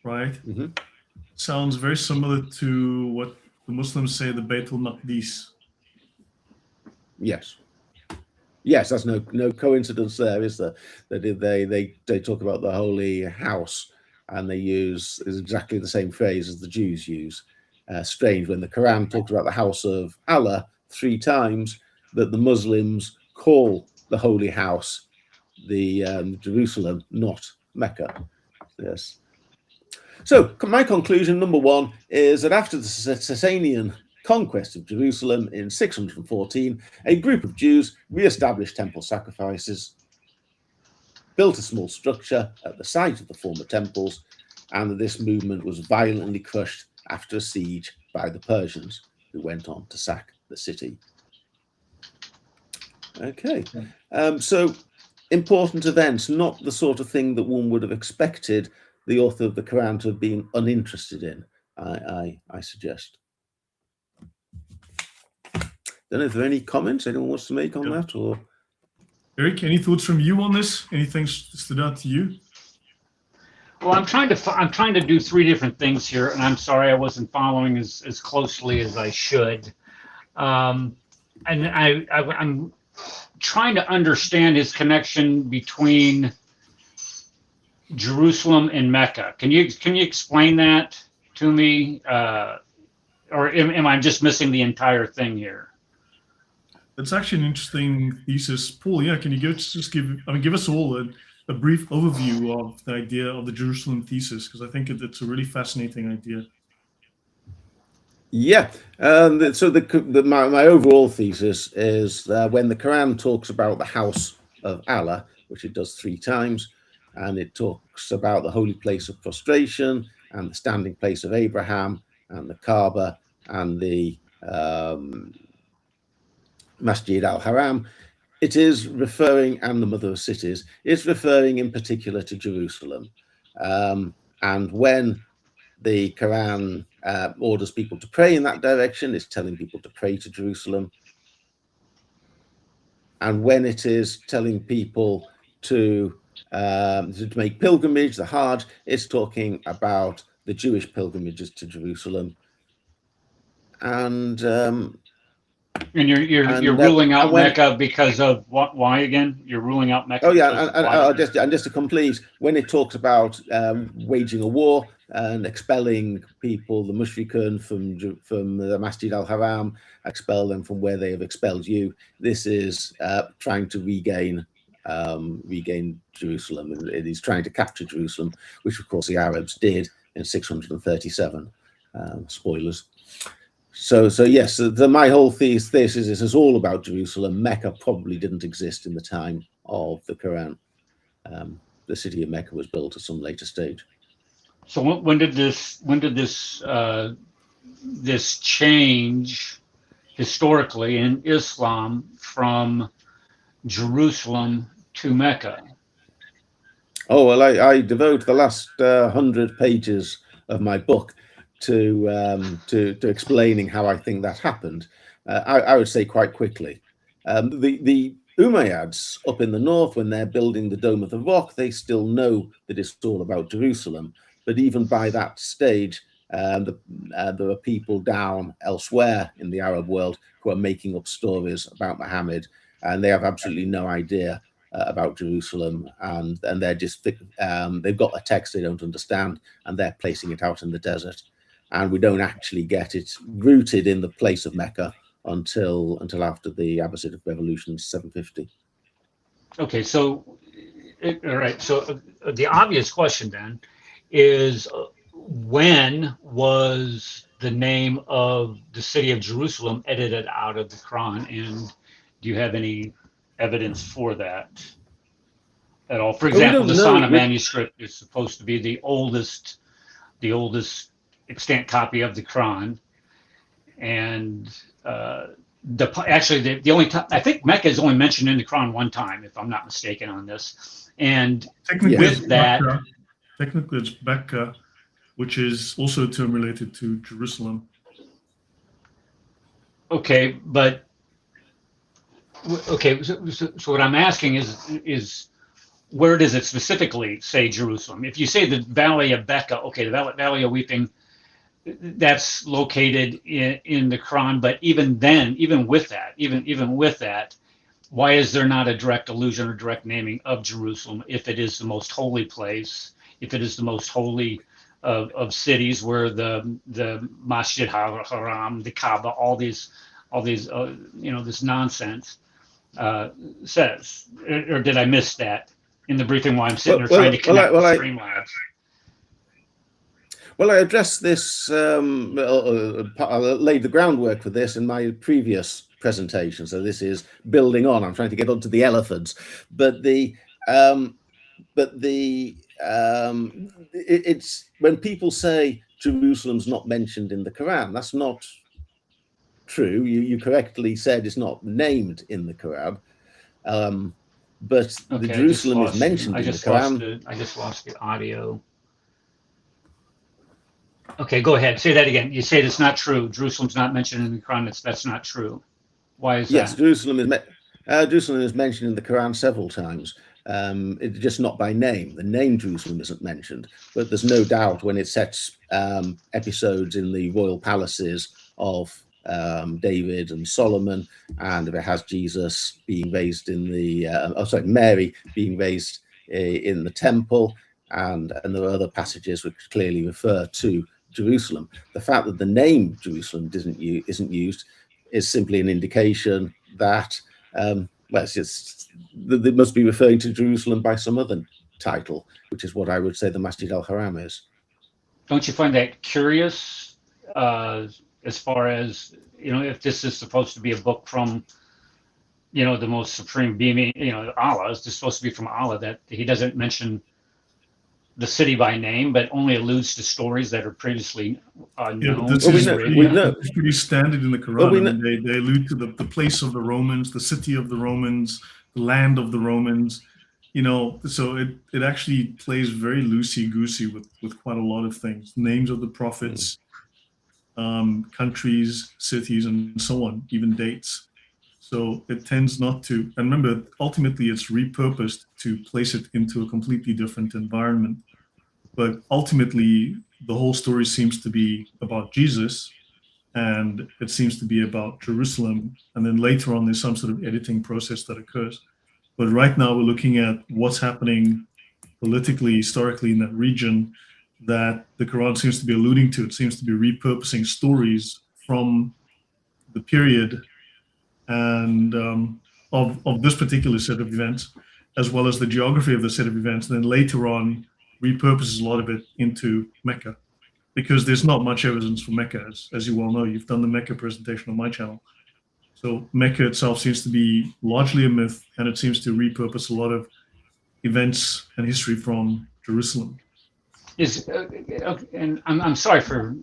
S1: right?
S2: Mm-hmm.
S1: Sounds very similar to what the Muslims say, the Beit al-Maqdis.
S2: Yes, that's no coincidence there, is there? They talk about the holy house, and they use exactly the same phrase as the Jews use. Strange when the Quran talks about the house of Allah 3 times, that the Muslims call the holy house the Jerusalem, not Mecca. Yes. So my conclusion number 1 is that after the Sasanian conquest of Jerusalem in 614, a group of Jews re-established temple sacrifices, built a small structure at the site of the former temples, and that this movement was violently crushed after a siege by the Persians, who went on to sack the city. Okay, so important events, not the sort of thing that one would have expected the author of the Quran to have been uninterested in, I suggest. Don't know if there are any comments anyone wants to make on that, or
S1: Eric, any thoughts from you on this? Anything stood out to you?
S3: Well, I'm trying to do 3 different things here, and I'm sorry I wasn't following as closely as I should. And I'm trying to understand his connection between Jerusalem and Mecca. Can you explain that to me, or am I just missing the entire thing here?
S1: That's actually an interesting thesis, Paul. Yeah, can you give us all a brief overview of the idea of the Jerusalem thesis, because I think it's a really fascinating idea.
S2: Yeah, So my overall thesis is when the Quran talks about the house of Allah, which it does 3 times, and it talks about the holy place of prostration and the standing place of Abraham and the Kaaba and the Masjid al-Haram, it is referring, and the mother of cities, it's referring in particular to Jerusalem. And when the Quran orders people to pray in that direction, it's telling people to pray to Jerusalem. And when it is telling people to make pilgrimage, the Hajj, it's talking about the Jewish pilgrimages to Jerusalem. And
S3: you're ruling out Mecca because of what? Why again? You're ruling out Mecca.
S2: Oh yeah, and just to complete, when it talks about waging a war and expelling people, the mushrikun from the Masjid al-Haram, expel them from where they have expelled you. This is trying to regain Jerusalem. It is trying to capture Jerusalem, which of course the Arabs did in 637. Spoilers. So yes, my whole thesis is all about Jerusalem. Mecca probably didn't exist in the time of the Quran. The city of Mecca was built at some later stage.
S3: So when did this change historically in Islam from Jerusalem to Mecca?
S2: Oh well, I devote the last 100 pages of my book to explaining how I think that happened. I would say quite quickly. The Umayyads up in the north, when they're building the Dome of the Rock, they still know that it's all about Jerusalem. But even by that stage, there are people down elsewhere in the Arab world who are making up stories about Muhammad, and they have absolutely no idea about Jerusalem, and they're just they've got a text they don't understand, and they're placing it out in the desert. And we don't actually get it rooted in the place of Mecca until after the Abbasid Revolution in 750.
S3: Okay, so all right. So the obvious question then is, when was the name of the city of Jerusalem edited out of the Quran, and do you have any evidence for that at all? For example, the Sana manuscript is supposed to be the oldest extant copy of the Quran, and the only time I think Mecca is only mentioned in the Quran one time, if I'm not mistaken on this. And with that,
S1: technically it's Becca, which is also a term related to Jerusalem.
S3: Okay, but okay, so what I'm asking is where does it specifically say Jerusalem? If you say the Valley of Becca, okay, the Valley of Weeping, that's located in the Quran, but even then, even with that, why is there not a direct allusion or direct naming of Jerusalem if it is the most holy place, if it is the most holy of cities, where the Masjid al-Haram, the Kaaba, all these this nonsense says? Or did I miss that in the briefing while I'm sitting there trying to connect the Streamlabs?
S2: Well, I addressed this, I laid the groundwork for this in my previous presentation. So this is building on. I'm trying to get onto the elephants, it's when people say Jerusalem's not mentioned in the Quran, that's not true. You correctly said it's not named in the Quran, but the Jerusalem is mentioned in the Quran.
S3: I just lost the audio. Okay, go ahead. Say that again. You say it's not true. Jerusalem's not mentioned in the Quran. That's not true. Why is that?
S2: Yes, Jerusalem is mentioned in the Quran several times. It's just not by name. The name Jerusalem isn't mentioned, but there's no doubt when it sets episodes in the royal palaces of David and Solomon, and if it has Jesus being raised in the Mary being raised in the temple, and there are other passages which clearly refer to Jerusalem. The fact that the name Jerusalem isn't used is simply an indication that they must be referring to Jerusalem by some other title, which is what I would say the Masjid al-Haram is.
S3: Don't you find that curious? as far as, if this is supposed to be a book from, the most supreme being, Allah, is this supposed to be from Allah, that he doesn't mention the city by name, but only alludes to stories that are previously known.
S1: This
S2: Well,
S1: is
S2: we know.
S1: pretty standard in the
S2: Well, we
S1: Quran. They allude to the place of the Romans, the city of the Romans, the land of the Romans. So it actually plays very loosey-goosey with quite a lot of things, names of the prophets, countries, cities, and so on, even dates. So it tends not to, and remember, ultimately it's repurposed to place it into a completely different environment. But ultimately, the whole story seems to be about Jesus, and it seems to be about Jerusalem. And then later on, there's some sort of editing process that occurs. But right now, we're looking at what's happening politically, historically in that region that the Quran seems to be alluding to. It seems to be repurposing stories from the period and of this particular set of events, as well as the geography of the set of events. And then later on, repurposes a lot of it into Mecca, because there's not much evidence for Mecca, as you well know. You've done the Mecca presentation on my channel. So Mecca itself seems to be largely a myth, and it seems to repurpose a lot of events and history from Jerusalem.
S3: And I'm sorry for.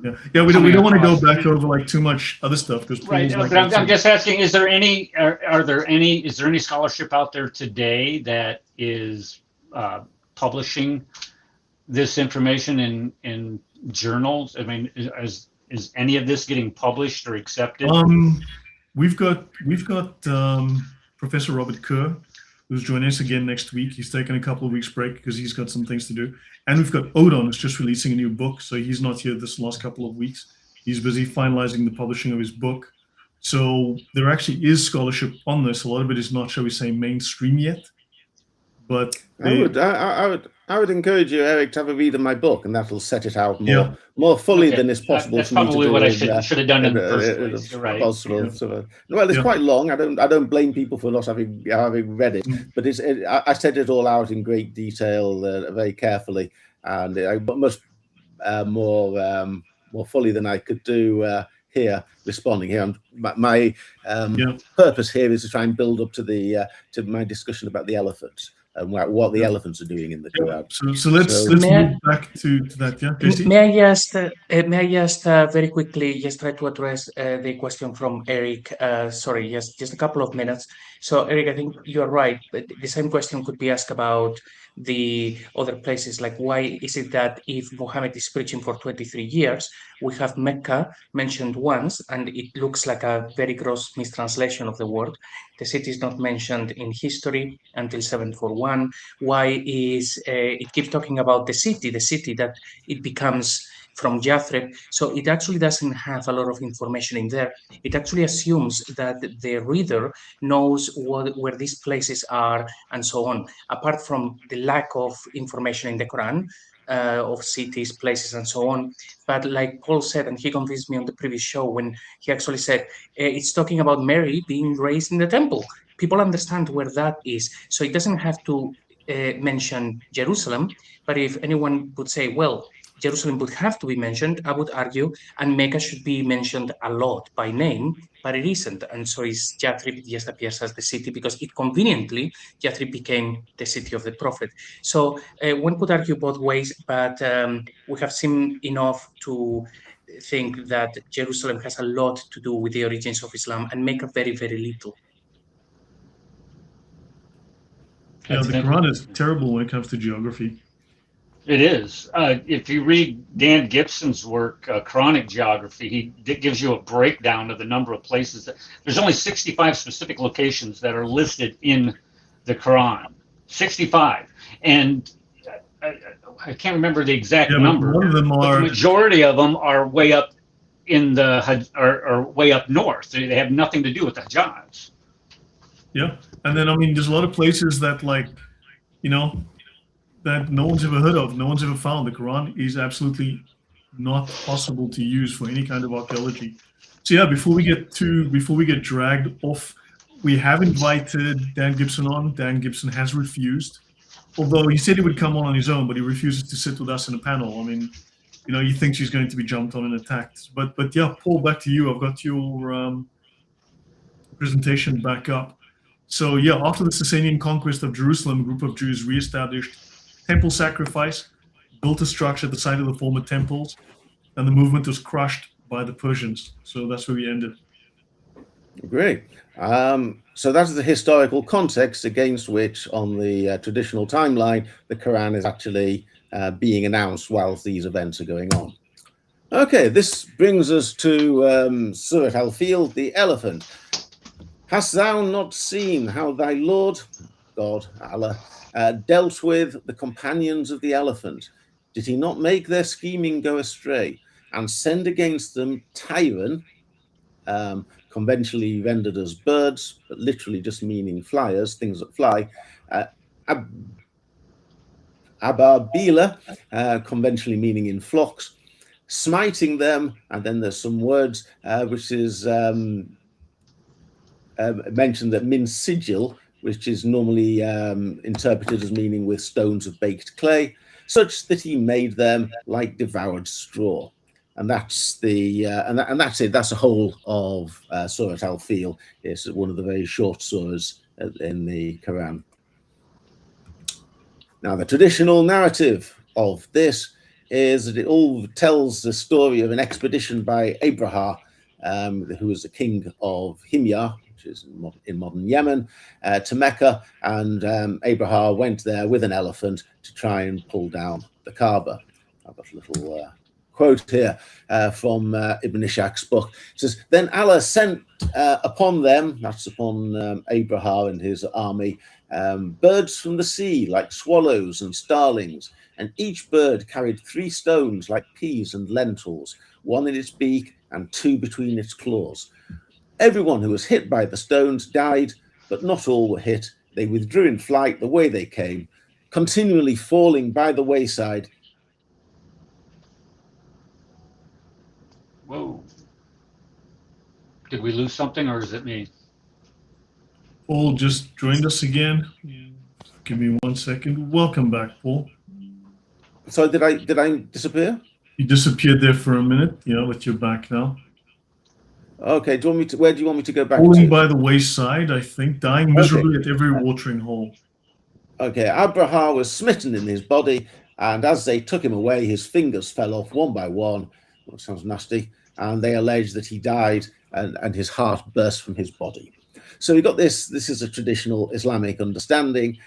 S1: Yeah. We don't want to go back over like too much other stuff, because
S3: Right. But I'm just asking: is there any scholarship out there today that is publishing this information in journals? I mean, is any of this getting published or accepted?
S1: We've got Professor Robert Kerr, who's joining us again next week. He's taken a couple of weeks break because he's got some things to do. And we've got Odon, who's just releasing a new book, so he's not here this last couple of weeks. He's busy finalizing the publishing of his book. So there actually is scholarship on this. A lot of it is not, shall we say, mainstream yet. But
S2: I would encourage you, Eric, to have a read of my book, and that'll set it out more fully than is possible.
S3: That's
S2: for me to
S3: probably
S2: do
S3: what I
S2: in,
S3: should have done in the first place. You're right.
S2: Possible. Well, it's quite long. I don't blame people for not having read it, but I set it all out in great detail, very carefully, and I much more fully than I could do here, responding here. And my purpose here is to try and build up to my discussion about the elephants and what the elephants are doing in the Quran.
S1: So let's move back to that. Yeah, JC?
S4: May I just very quickly just try to address the question from Eric? Sorry, just a couple of minutes. So Eric, I think you are right, but the same question could be asked about the other places. Like, why is it that if Muhammad is preaching for 23 years, we have Mecca mentioned once, and it looks like a very gross mistranslation of the word. The city is not mentioned in history until 741. Why is it keeps talking about the city that it becomes from Yathrib? So it actually doesn't have a lot of information in there. It actually assumes that the reader knows where these places are and so on, apart from the lack of information in the Quran, of cities, places, and so on. But like Paul said, and he convinced me on the previous show when he actually said, it's talking about Mary being raised in the temple. People understand where that is. So it doesn't have to mention Jerusalem. But if anyone would say, well, Jerusalem would have to be mentioned, I would argue, and Mecca should be mentioned a lot by name, but it isn't. And so Yathrib just appears as the city because it conveniently, Yathrib became the city of the prophet. So one could argue both ways, but we have seen enough to think that Jerusalem has a lot to do with the origins of Islam and Mecca very, very little.
S1: Yeah, the Quran is terrible when it comes to geography.
S3: It is. If you read Dan Gibson's work, Quranic Geography, he gives you a breakdown of the number of places. There's only 65 specific locations that are listed in the Quran. 65. And I can't remember the exact number.
S1: One of them
S3: but the majority of them are way up in are way up north. They have nothing to do with the Hijaz.
S1: Yeah. And then, I mean, there's a lot of places that, like, that no one's ever heard of, no one's ever found. The Quran is absolutely not possible to use for any kind of archaeology. So yeah, before we get dragged off, we have invited Dan Gibson on. Dan Gibson has refused, although he said he would come on his own, but he refuses to sit with us in a panel. I mean, you think she's going to be jumped on and attacked. But yeah, Paul, back to you. I've got your presentation back up. So yeah, after the Sasanian conquest of Jerusalem, a group of Jews reestablished temple sacrifice, built a structure at the site of the former temples, and the movement was crushed by the Persians. So that's where we ended.
S2: Great. So that is the historical context against which, on the traditional timeline, the Quran is actually being announced whilst these events are going on. Okay, this brings us to Surat al-Fil, the elephant. Hast thou not seen how thy Lord, God, Allah, dealt with the companions of the elephant? Did he not make their scheming go astray and send against them Tyran, conventionally rendered as birds, but literally just meaning flyers, things that fly, Ababila, conventionally meaning in flocks, smiting them, and then there's some words which is mentioned that min sigil, which is normally interpreted as meaning with stones of baked clay, such that he made them like devoured straw. And that's the and that's it. That's the whole of Surat al-Fil. It's one of the very short surahs in the Quran. Now, the traditional narrative of this is that it all tells the story of an expedition by Abraham, who was the king of Himyar, which is in modern Yemen, to Mecca, and Abraham went there with an elephant to try and pull down the Kaaba. I've got a little quote here from Ibn Ishaq's book. It says, then Allah sent upon them, that's upon Abraham and his army, birds from the sea like swallows and starlings, and each bird carried 3 stones like peas and lentils, 1 in its beak and 2 between its claws. Everyone who was hit by the stones died, but not all were hit. They withdrew in flight the way they came, continually falling by the wayside.
S3: Whoa. Did we lose something, or is it me?
S1: Paul just joined us again. Give me 1 second. Welcome back, Paul.
S2: So did I disappear?
S1: You disappeared there for a minute, but you're back now.
S2: Okay, where do you want me to go back
S1: Falling
S2: to?
S1: by the wayside, I think, dying miserably at every watering hole.
S2: Okay, Abraham was smitten in his body, and as they took him away, his fingers fell off one by one. That sounds nasty. And they alleged that he died and his heart burst from his body. So we got this is a traditional Islamic understanding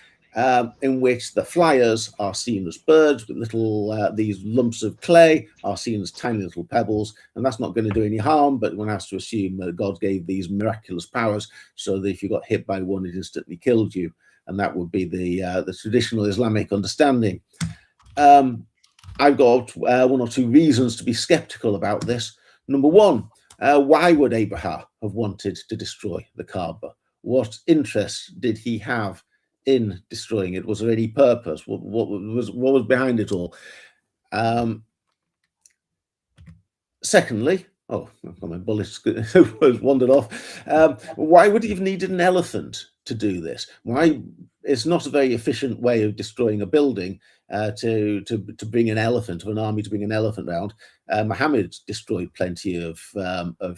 S2: in which the flyers are seen as birds with little, these lumps of clay are seen as tiny little pebbles, and that's not going to do any harm, but one has to assume that God gave these miraculous powers so that if you got hit by one, it instantly killed you. And that would be the traditional Islamic understanding. I've got 1 or 2 reasons to be skeptical about this. Number 1, why would Abraham have wanted to destroy the Kaaba? What interest did he have in destroying it? Was there any purpose? What was behind it all? Secondly, my bullets wandered off. Why would he have needed an elephant to do this? Why? It's not a very efficient way of destroying a building to bring an elephant, of an army to bring an elephant around. Muhammad destroyed plenty of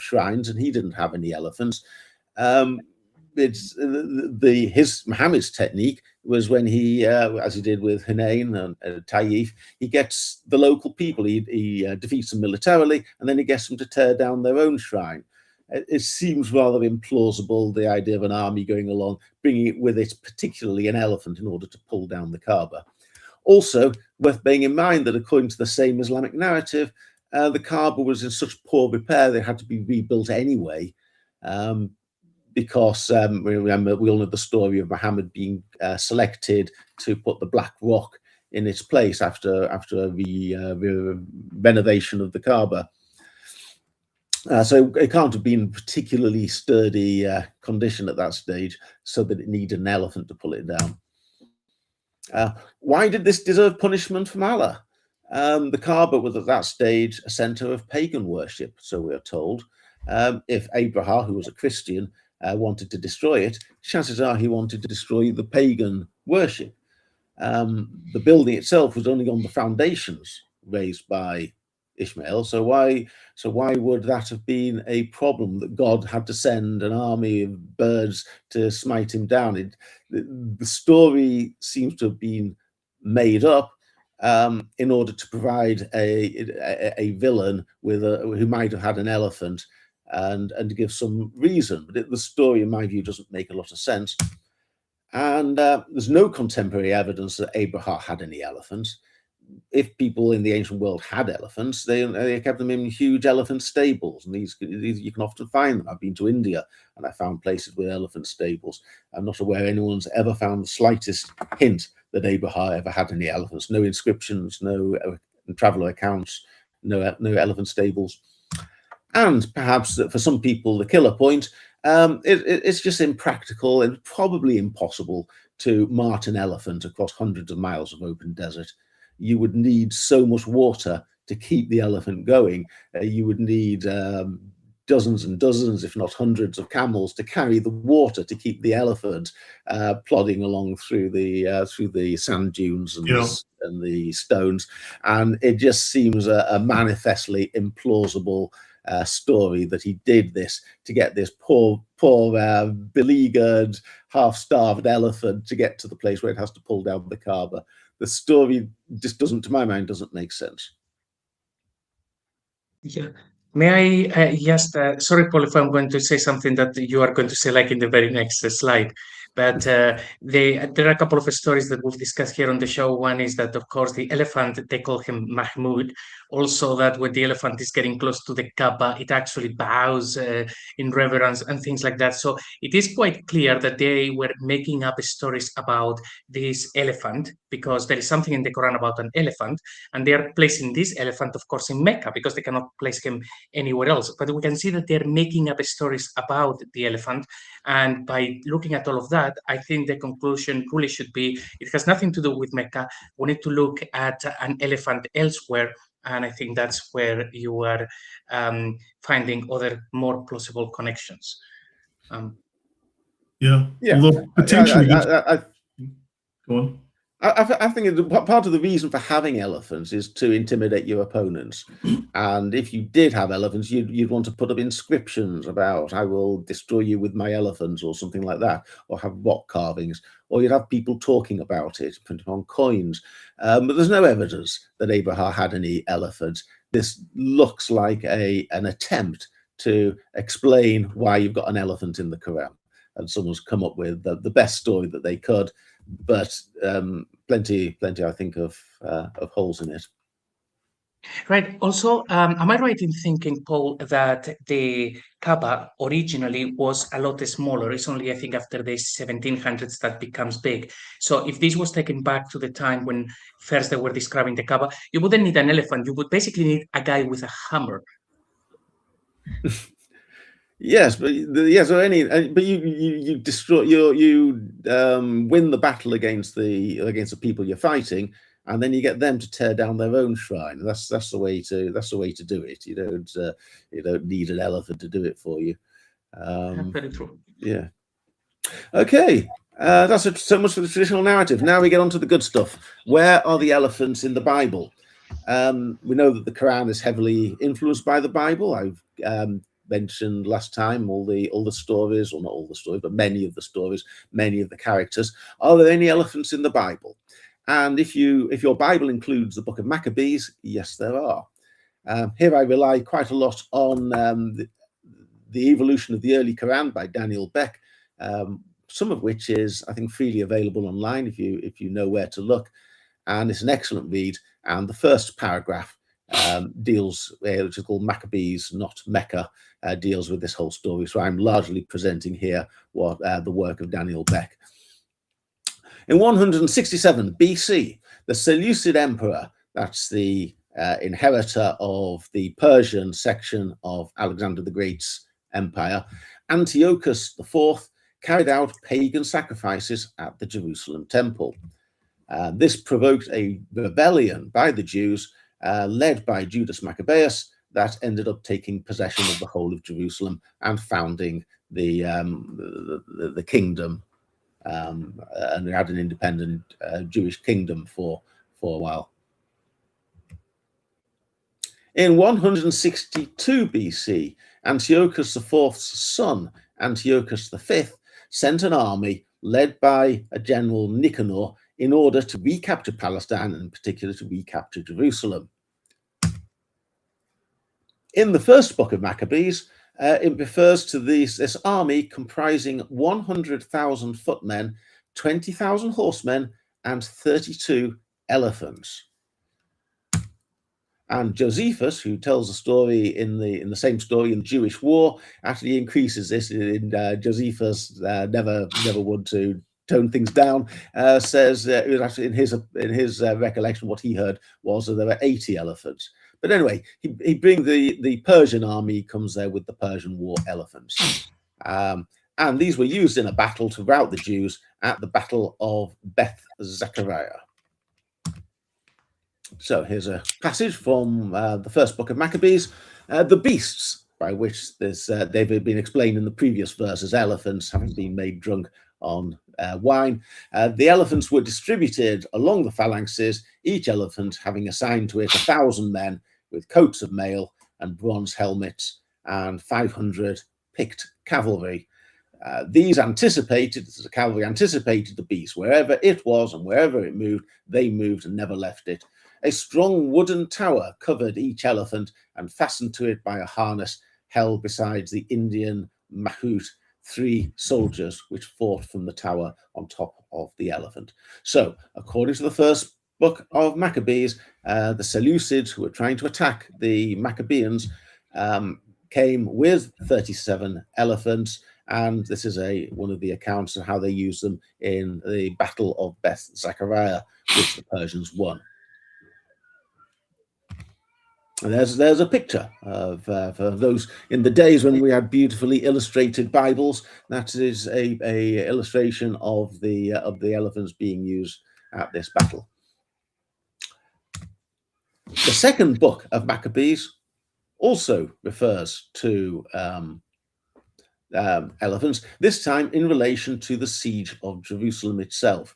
S2: shrines, and he didn't have any elephants. Muhammad's technique was when he, as he did with Hunayn and Taif, he gets the local people, he defeats them militarily, and then he gets them to tear down their own shrine. It seems rather implausible, the idea of an army going along, bringing it with it, particularly an elephant, in order to pull down the Kaaba. Also, worth bearing in mind that according to the same Islamic narrative, the Kaaba was in such poor repair they had to be rebuilt anyway, because we all know the story of Muhammad being selected to put the black rock in its place after the renovation of the Kaaba. So it can't have been particularly sturdy condition at that stage, so that it needed an elephant to pull it down. Why did this deserve punishment from Allah? The Kaaba was at that stage a center of pagan worship, so we are told. If Abraham, who was a Christian, wanted to destroy it, chances are he wanted to destroy the pagan worship. The building itself was only on the foundations raised by Ishmael. So why would that have been a problem, that God had to send an army of birds to smite him down? The story seems to have been made up in order to provide a villain who might have had an elephant, and to give some reason. But the story, in my view, doesn't make a lot of sense. And there's no contemporary evidence that Abraham had any elephants. If people in the ancient world had elephants, they kept them in huge elephant stables, and these you can often find them. I've been to India and I found places with elephant stables. I'm not aware anyone's ever found the slightest hint that Abraham ever had any elephants. No inscriptions, no traveller accounts, no elephant stables. And perhaps for some people, the killer point, it's just impractical and probably impossible to mart an elephant across hundreds of miles of open desert. You would need so much water to keep the elephant going. You would need dozens and dozens, if not hundreds, of camels to carry the water to keep the elephant plodding along through the sand dunes and the stones. And it just seems a manifestly implausible story that he did this to get this poor beleaguered, half-starved elephant to get to the place where it has to pull down the Kaaba. The story just doesn't, to my mind, doesn't make sense.
S4: Yeah. May I just, sorry, Paul, if I'm going to say something that you are going to say like in the very next slide, but there are a couple of stories that we've discussed here on the show. One is that, of course, the elephant, they call him Mahmud. Also, that when the elephant is getting close to the Kaaba, it actually bows in reverence and things like that. So it is quite clear that they were making up stories about this elephant, because there is something in the Quran about an elephant, and they are placing this elephant, of course, in Mecca, because they cannot place him anywhere else. But we can see that they're making up stories about the elephant. And by looking at all of that, I think the conclusion really should be, it has nothing to do with Mecca. We need to look at an elephant elsewhere. And I think that's where you are finding other more plausible connections.
S1: Although potentially, go on.
S2: I think part of the reason for having elephants is to intimidate your opponents. And if you did have elephants, you'd want to put up inscriptions about, I will destroy you with my elephants, or something like that, or have rock carvings, or you'd have people talking about it, printed on coins. But there's no evidence that Abraham had any elephants. This looks like an attempt to explain why you've got an elephant in the Quran. And someone's come up with the best story that they could, but plenty, I think, of holes in it.
S4: Right. Also, am I right in thinking, Paul, that the Kaaba originally was a lot smaller? It's only, I think, after the 1700s that becomes big. So if this was taken back to the time when first they were describing the Kaaba, you wouldn't need an elephant. You would basically need a guy with a hammer.
S2: Yes, but you destroy, you win the battle against the people you're fighting, and then you get them to tear down their own shrine. That's the way to do it. You don't need an elephant to do it for you.
S4: Very true.
S2: Yeah. Okay. That's so much for the traditional narrative. Now we get on to the good stuff. Where are the elephants in the Bible? We know that the Quran is heavily influenced by the Bible. I've mentioned last time all the stories, or not all the stories, but many of the stories, many of the characters. Are there any elephants in the Bible? And if your Bible includes the book of Maccabees, yes, there are. Here I rely quite a lot on the evolution of the early Quran by Daniel Beck, some of which is, I think, freely available online if you know where to look. And it's an excellent read. And the first paragraph deals, which is called Maccabees, not Mecca, deals with this whole story. So I'm largely presenting here what the work of Daniel Beck. In 167 BC, the Seleucid emperor, that's the inheritor of the Persian section of Alexander the Great's empire, Antiochus IV, carried out pagan sacrifices at the Jerusalem temple. This provoked a rebellion by the Jews, led by Judas Maccabeus, that ended up taking possession of the whole of Jerusalem and founding the kingdom, and they had an independent Jewish kingdom for a while. In 162 BC, Antiochus IV's son, Antiochus V, sent an army led by a general Nicanor in order to recapture Palestine, and in particular to recapture Jerusalem. In the first book of Maccabees, it refers to this army comprising 100,000 footmen, 20,000 horsemen, and 32 elephants. And Josephus, who tells a story in the same story in the Jewish War, actually increases this. In Josephus never would to tone things down. Says it was actually in his recollection what he heard was that there were 80 elephants. But anyway, he brings the Persian army, comes there with the Persian war elephants. And these were used in a battle to rout the Jews at the Battle of Beth Zechariah. So here's a passage from the first book of Maccabees. The beasts, by which they've been explained in the previous verse as elephants, having been made drunk on wine. The elephants were distributed along the phalanxes, each elephant having assigned to it 1,000 men with coats of mail and bronze helmets and 500 picked cavalry. These the cavalry anticipated the beast. Wherever it was and wherever it moved, they moved and never left it. A strong wooden tower covered each elephant and fastened to it by a harness held besides the Indian Mahout 3 soldiers which fought from the tower on top of the elephant. So, according to the first book of Maccabees, the Seleucids, who were trying to attack the Maccabeans, came with 37 elephants, and this is one of the accounts of how they used them in the Battle of Beth Zechariah, which the Persians won. And there's a picture of for those in the days when we had beautifully illustrated Bibles. That is a illustration of the elephants being used at this battle. The second book of Maccabees also refers to elephants, this time in relation to the siege of Jerusalem itself.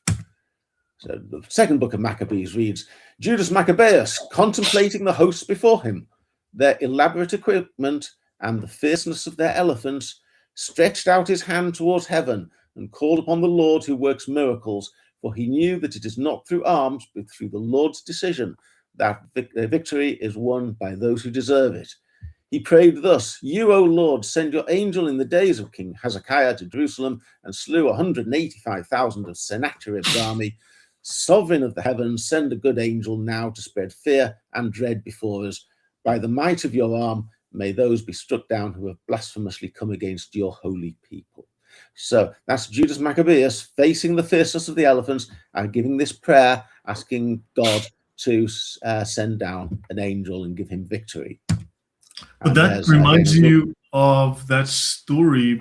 S2: So the second book of Maccabees reads, Judas Maccabeus, contemplating the hosts before him, their elaborate equipment and the fierceness of their elephants, stretched out his hand towards heaven and called upon the Lord who works miracles, for he knew that it is not through arms, but through the Lord's decision that victory is won by those who deserve it. He prayed thus, You, O Lord, send your angel in the days of King Hezekiah to Jerusalem and slew 185,000 of Sennacherib's army. Sovereign of the heavens, send a good angel now to spread fear and dread before us. By the might of your arm, may those be struck down who have blasphemously come against your holy people. So that's Judas Maccabeus facing the fierceness of the elephants and giving this prayer, asking God to send down an angel and give him victory.
S1: But that reminds you of that story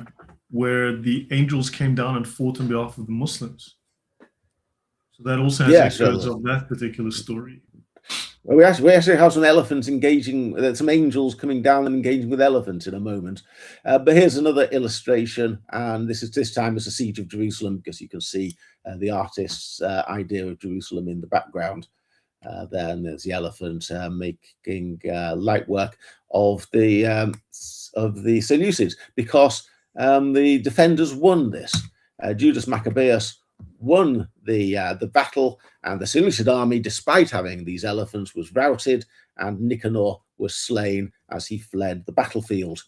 S1: where the angels came down and fought on behalf of the Muslims. So that also has echoes of that particular story.
S2: Well, we actually have some elephants engaging, some angels coming down and engaging with elephants in a moment. But here's another illustration, and this time it's a siege of Jerusalem, because you can see the artist's idea of Jerusalem in the background. Then there's the elephant making light work of the Seleucids, because the defenders won this. Judas Maccabeus won the battle, and the Seleucid army, despite having these elephants, was routed, and Nicanor was slain as he fled the battlefield.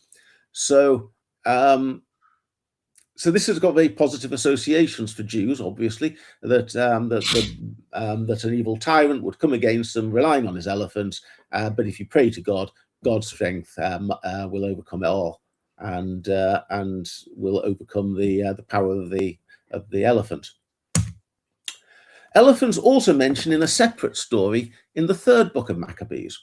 S2: So this has got very positive associations for Jews, obviously, that an evil tyrant would come against them, relying on his elephants. But if you pray to God, God's strength will overcome it all, and will overcome the power of the elephant. Elephants also mentioned in a separate story in the third book of Maccabees.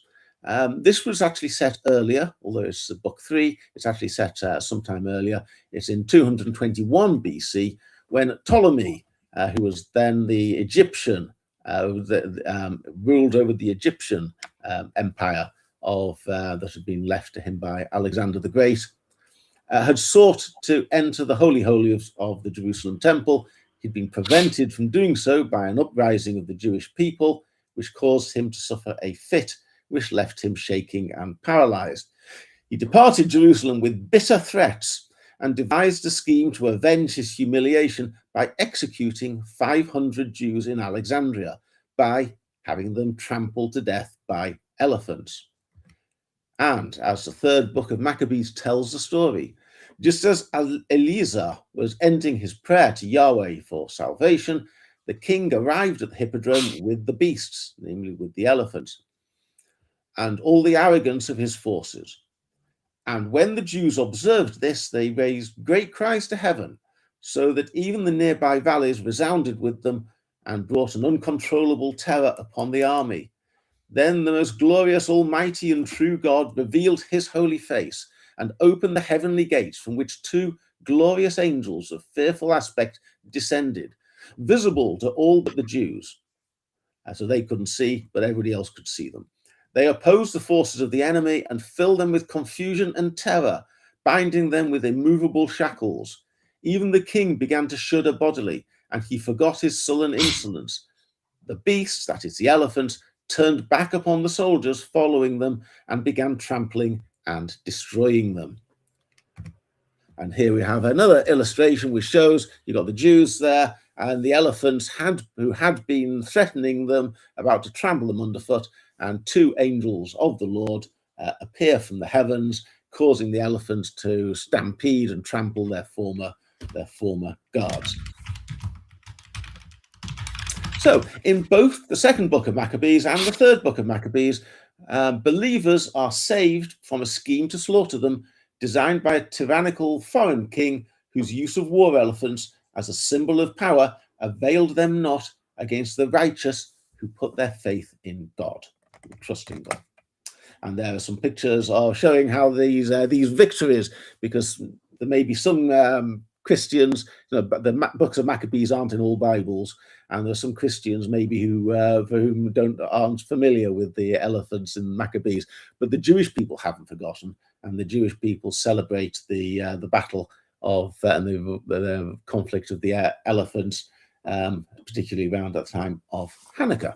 S2: This was actually set earlier, although it's book 3. It's actually set sometime earlier. It's in 221 BC, when Ptolemy, who was then the Egyptian, ruled over the Egyptian empire that had been left to him by Alexander the Great, had sought to enter the Holy Holies of the Jerusalem temple. He'd been prevented from doing so by an uprising of the Jewish people, which caused him to suffer a fit, which left him shaking and paralyzed. He departed Jerusalem with bitter threats and devised a scheme to avenge his humiliation by executing 500 Jews in Alexandria, by having them trampled to death by elephants. And as the third book of Maccabees tells the story, just as Eliezer was ending his prayer to Yahweh for salvation, the king arrived at the hippodrome with the beasts, namely with the elephants, and all the arrogance of his forces. And when the Jews observed this, they raised great cries to heaven, so that even the nearby valleys resounded with them and brought an uncontrollable terror upon the army. Then the most glorious, almighty, and true God revealed his holy face and opened the heavenly gates, from which two glorious angels of fearful aspect descended, visible to all but the Jews. So they couldn't see, but everybody else could see them. They opposed the forces of the enemy and filled them with confusion and terror, binding them with immovable shackles. Even the king began to shudder bodily, and he forgot his sullen insolence. The beasts, that is the elephants, turned back upon the soldiers following them and began trampling and destroying them. And here we have another illustration which shows you've got the Jews there and the elephants who had been threatening them, about to trample them underfoot, and two angels of the Lord appear from the heavens, causing the elephants to stampede and trample their former guards. So in both the second book of Maccabees and the third book of Maccabees, believers are saved from a scheme to slaughter them, designed by a tyrannical foreign king whose use of war elephants as a symbol of power availed them not against the righteous who put their faith in God, trusting God. And there are some pictures of showing how these victories, because there may be some Christians, but the books of Maccabees aren't in all Bibles, and there's some Christians maybe who for whom aren't familiar with the elephants in Maccabees, but the Jewish people haven't forgotten, and the Jewish people celebrate the battle of and the conflict of the elephants, particularly around that time of Hanukkah.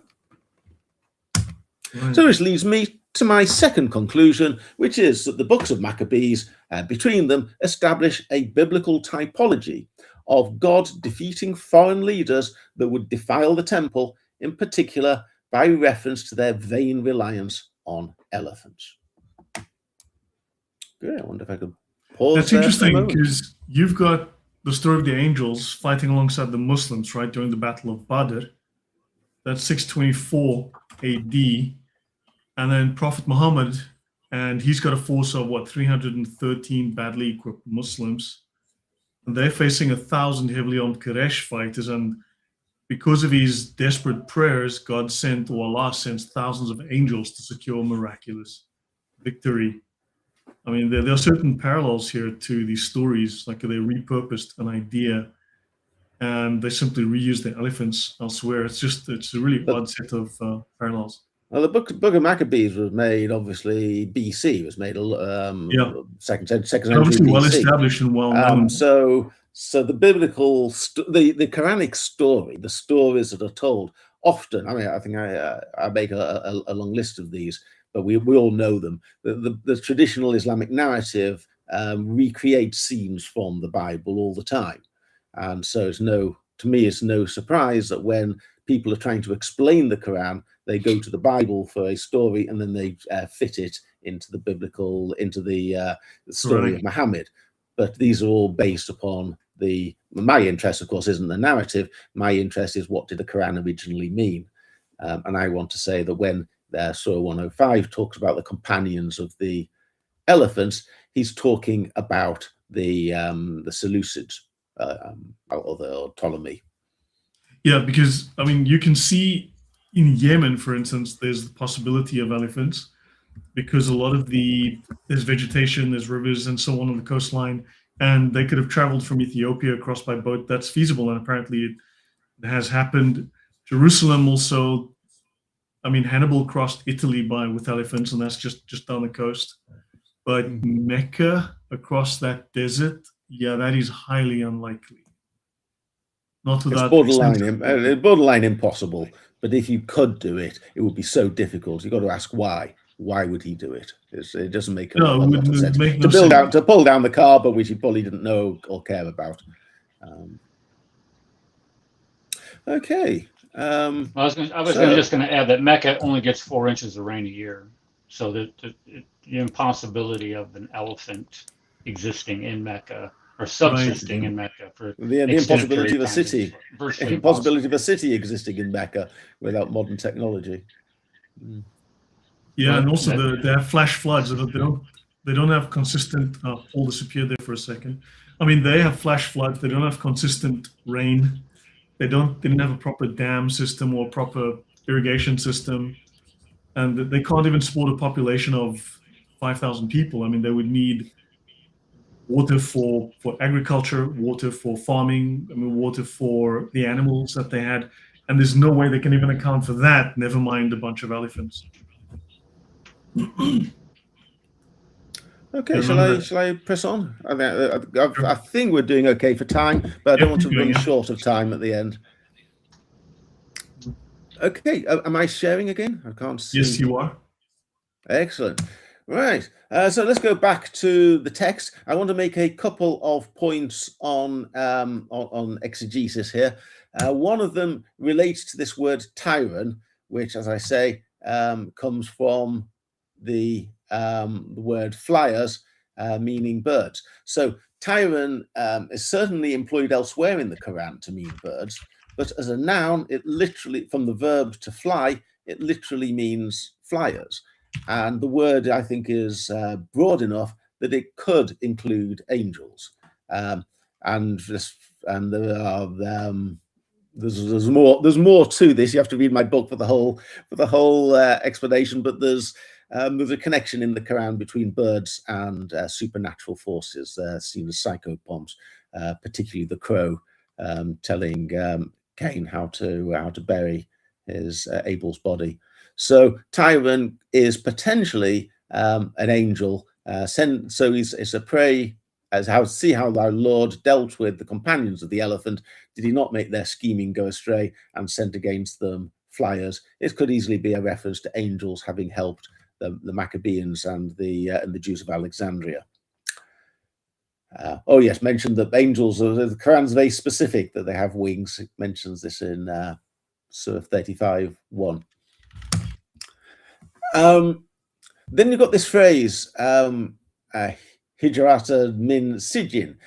S2: Right. So this leads me to my second conclusion, which is that the books of Maccabees, between them, establish a biblical typology of God defeating foreign leaders that would defile the temple, in particular by reference to their vain reliance on elephants. Good. I wonder if I could pause.
S1: That's interesting, because you've got the story of the angels fighting alongside the Muslims, right, during the Battle of Badr. That's 624 AD. And then Prophet Muhammad, and he's got a force of, 313 badly equipped Muslims. And they're facing 1,000 heavily armed Quraysh fighters. And because of his desperate prayers, God sent, or Allah sends, thousands of angels to secure miraculous victory. I mean, there are certain parallels here to these stories, like they repurposed an idea and they simply reused the elephants elsewhere. It's a really odd set of parallels.
S2: Well, the book of Maccabees was made, obviously, BC. It was made second century
S1: obviously
S2: BC.
S1: Well established and well known.
S2: So the biblical, the Quranic story, the stories that are told often. I mean, I think I make a long list of these, but we all know them. The traditional Islamic narrative recreates scenes from the Bible all the time, and so to me, it's no surprise that when people are trying to explain the Quran, they go to the Bible for a story, and then they fit it into the biblical, into the story of Muhammad. But these are all based upon my interest, of course, isn't the narrative. My interest is, what did the Quran originally mean? And I want to say that when Surah 105 talks about the companions of the elephants, he's talking about the Seleucids, or the Ptolemy. Yeah,
S1: because, I mean, you can see in Yemen, for instance, there's the possibility of elephants, because a lot of there's vegetation, there's rivers and so on the coastline, and they could have traveled from Ethiopia across by boat. That's feasible, and apparently it has happened. Jerusalem also, I mean, Hannibal crossed Italy with elephants, and that's just down the coast. But Mecca, across that desert, yeah, that is highly unlikely. Not without
S2: it's borderline impossible. But if you could do it, it would be so difficult. You've got to ask why. why would he do it? It doesn't make a
S1: No, it
S2: lot
S1: would
S2: of sense.
S1: make
S2: To
S1: no
S2: build
S1: sense.
S2: out, to pull down the Kaaba, which he probably didn't know or care about. Okay.
S3: I was just going to add that Mecca only gets 4 inches of rain a year, so the impossibility of an elephant existing in Mecca or subsisting in Mecca for
S2: the
S3: extended
S2: impossibility
S3: period
S2: of a
S3: of time is
S2: city,
S3: virtually
S2: the impossibility of a
S3: impossible.
S2: city existing in Mecca without modern technology.
S1: Yeah,
S3: Well,
S1: and also
S3: that-
S1: they have flash floods. They don't have consistent. Paul disappeared there for a second. I mean, they have flash floods. They don't have consistent rain. They didn't have a proper dam system or proper irrigation system, and they can't even support a population of 5,000 people. I mean, they would need water for agriculture, water for farming. I mean, water for the animals that they had, and there's no way they can even account for that. Never mind a bunch of elephants.
S2: Okay,
S1: Yeah,
S2: shall I press on? I think we're doing okay for time, but I don't want to run short of time at the end. Okay, am I sharing again? I can't see.
S1: Yes, you are.
S2: Excellent. Right. So let's go back to the text. I want to make a couple of points on exegesis here. One of them relates to this word tyran, which, as I say, comes from the word flyers, meaning birds. So tyran is certainly employed elsewhere in the Quran to mean birds, but as a noun, it literally, from the verb to fly, it literally means flyers. And the word, I think, is broad enough that it could include angels. And there are there's more to this. You have to read my book for the whole explanation. But there's a connection in the Quran between birds and supernatural forces seen as psychopoms, particularly the crow telling Cain how to bury his Abel's body. So Tyran is potentially an angel sent. So it's a prey. See how thy Lord dealt with the companions of the elephant. Did he not make their scheming go astray and sent against them flyers? It could easily be a reference to angels having helped the Maccabeans and the Jews of Alexandria. Oh yes, mentioned that angels. The Quran's very specific that they have wings. It mentions this in Surah 35:1. Then you've got this phrase, Hijrata min Sijin,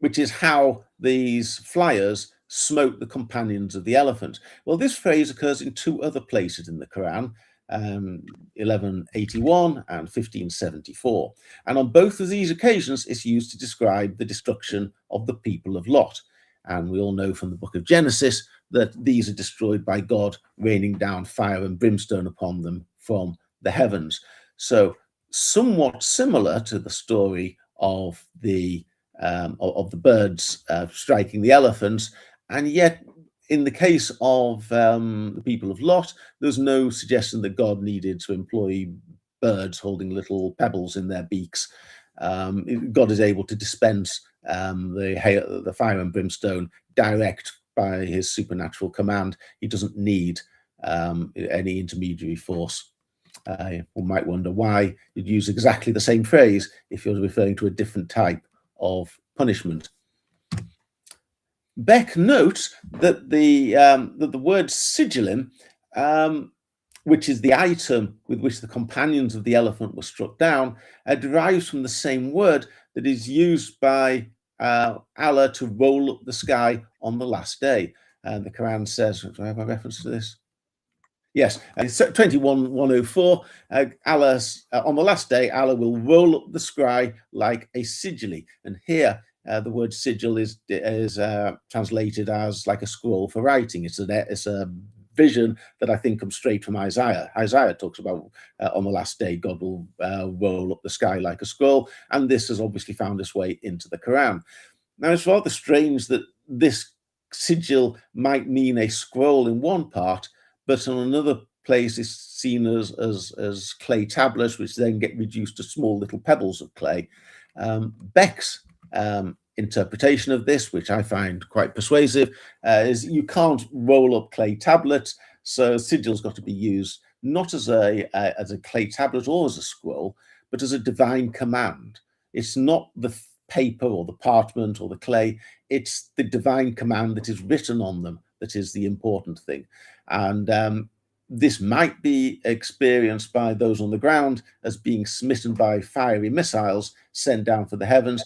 S2: which is how these flyers smote the companions of the elephant. Well, this phrase occurs in 2 other places in the Quran, 1181 and 1574. And on both of these occasions, it's used to describe the destruction of the people of Lot. And we all know from the book of Genesis that these are destroyed by God raining down fire and brimstone upon them from the heavens. So somewhat similar to the story of the birds striking the elephants, and yet in the case of the people of Lot, there's no suggestion that God needed to employ birds holding little pebbles in their beaks. God is able to dispense the fire and brimstone direct by his supernatural command. He doesn't need any intermediary force. One might wonder why you'd use exactly the same phrase if you're referring to a different type of punishment. Beck notes that the word sigilim, which is the item with which the companions of the elephant were struck down, derives from the same word that is used by Allah to roll up the sky on the last day. The Quran says, do I have a reference to this? Yes, 21:104. Allah, on the last day, Allah will roll up the sky like a sigil. And here, the word sigil is translated as like a scroll for writing. It's a vision that I think comes straight from Isaiah. Isaiah talks about on the last day, God will roll up the sky like a scroll. And this has obviously found its way into the Quran. Now, it's rather strange that this sigil might mean a scroll in one part, but on another place is seen as clay tablets, which then get reduced to small little pebbles of clay. Beck's interpretation of this, which I find quite persuasive, is you can't roll up clay tablets, so sigil's got to be used not as a clay tablet or as a scroll, but as a divine command. It's not the paper or the parchment or the clay, it's the divine command that is written on them that is the important thing. And this might be experienced by those on the ground as being smitten by fiery missiles sent down from the heavens,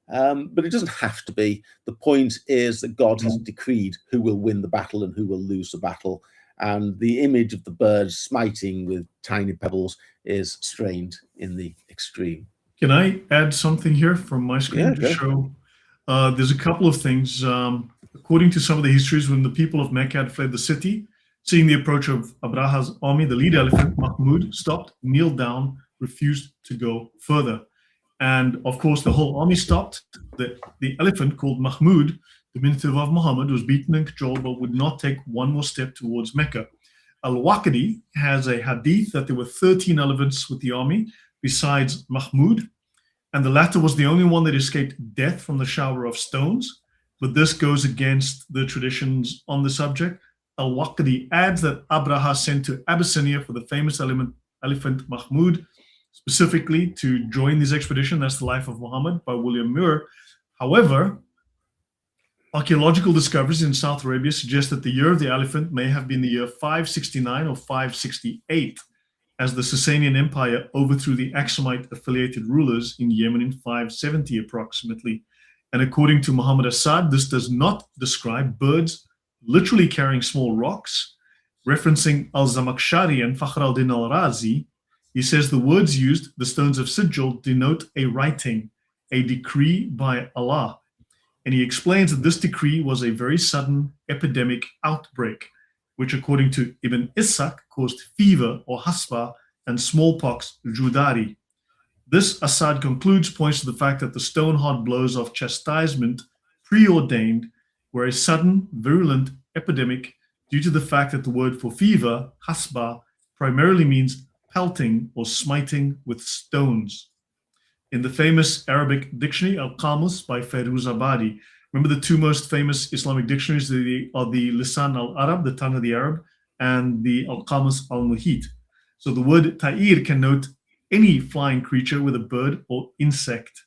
S2: but it doesn't have to be. The point is that God has decreed who will win the battle and who will lose the battle, and the image of the birds smiting with tiny pebbles is strained in the extreme.
S1: Can I add something here from my screen to show? There's a couple of things. According to some of the histories, when the people of Mecca had fled the city, seeing the approach of Abraha's army, the lead elephant, Mahmud, stopped, kneeled down, refused to go further. And of course, the whole army stopped. The elephant, called Mahmud, diminutive of Muhammad, was beaten and cajoled, but would not take one more step towards Mecca. Al-Waqidi has a hadith that there were 13 elephants with the army, besides Mahmud, and the latter was the only one that escaped death from the shower of stones. But this goes against the traditions on the subject. Al-Waqidi adds that Abraha sent to Abyssinia for the famous elephant Mahmud, specifically to join this expedition. That's The Life of Muhammad by William Muir. However, archaeological discoveries in South Arabia suggest that the year of the elephant may have been the year 569 or 568, as the Sasanian Empire overthrew the Aksumite-affiliated rulers in Yemen in 570 approximately. And according to Muhammad Assad, this does not describe birds literally carrying small rocks. Referencing al-Zamakhshari and Fakhr al-Din al-Razi, he says the words used, the stones of Sijil, denote a writing, a decree by Allah. And he explains that this decree was a very sudden epidemic outbreak, which according to Ibn Ishaq caused fever or hasba and smallpox, judari. This, Assad concludes, points to the fact that the stone-hard blows of chastisement preordained were a sudden, virulent epidemic due to the fact that the word for fever, hasba, primarily means pelting or smiting with stones. In the famous Arabic dictionary, Al-Qamus by Fairuzabadi, remember the two most famous Islamic dictionaries are the Lisan al-Arab, the tongue of the Arab, and the Al-Qamus al-Muhit. So the word ta'ir can note any flying creature with a bird or insect.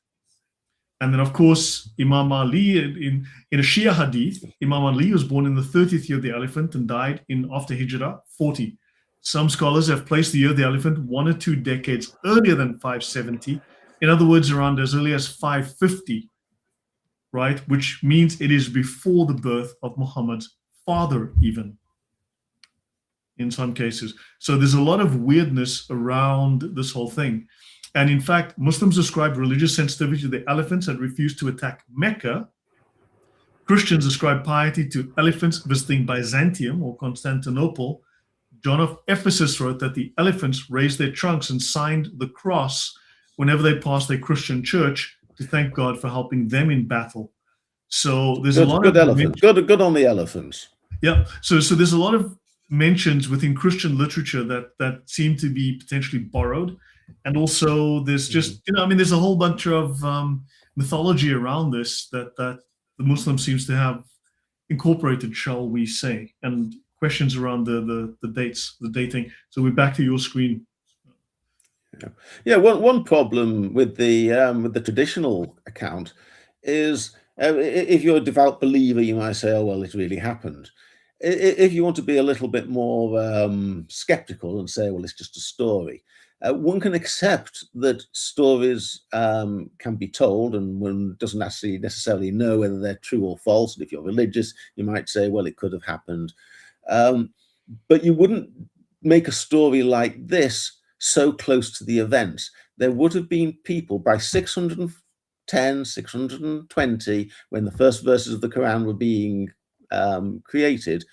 S1: And then, of course, Imam Ali, in a Shia hadith, Imam Ali was born in the 30th year of the elephant and died after Hijrah 40. Some scholars have placed the year of the elephant 1 or 2 decades earlier than 570. In other words, around as early as 550, right? Which means it is before the birth of Muhammad's father, even in some cases. So there's a lot of weirdness around this whole thing. And in fact, Muslims ascribe religious sensitivity to the elephants and refuse to attack Mecca. Christians ascribe piety to elephants visiting Byzantium or Constantinople. John of Ephesus wrote that the elephants raised their trunks and signed the cross whenever they passed a Christian church to thank God for helping them in battle. So there's a lot
S2: of
S1: elephants.
S2: Good on the elephants.
S1: Yeah. So there's a lot of mentions within Christian literature that seem to be potentially borrowed. And also there's just, there's a whole bunch of mythology around this that the Muslim seems to have incorporated, shall we say, and questions around the dates, the dating. So we're back to your screen.
S2: Yeah. One problem with the traditional account is if you're a devout believer, you might say, "Oh well, it really happened." If you want to be a little bit more skeptical and say, "Well, it's just a story," one can accept that stories can be told, and one doesn't actually necessarily know whether they're true or false. And if you're religious, you might say, "Well, it could have happened," but you wouldn't make a story like this so close to the events. There would have been people by 610, 620, when the first verses of the Quran were being created,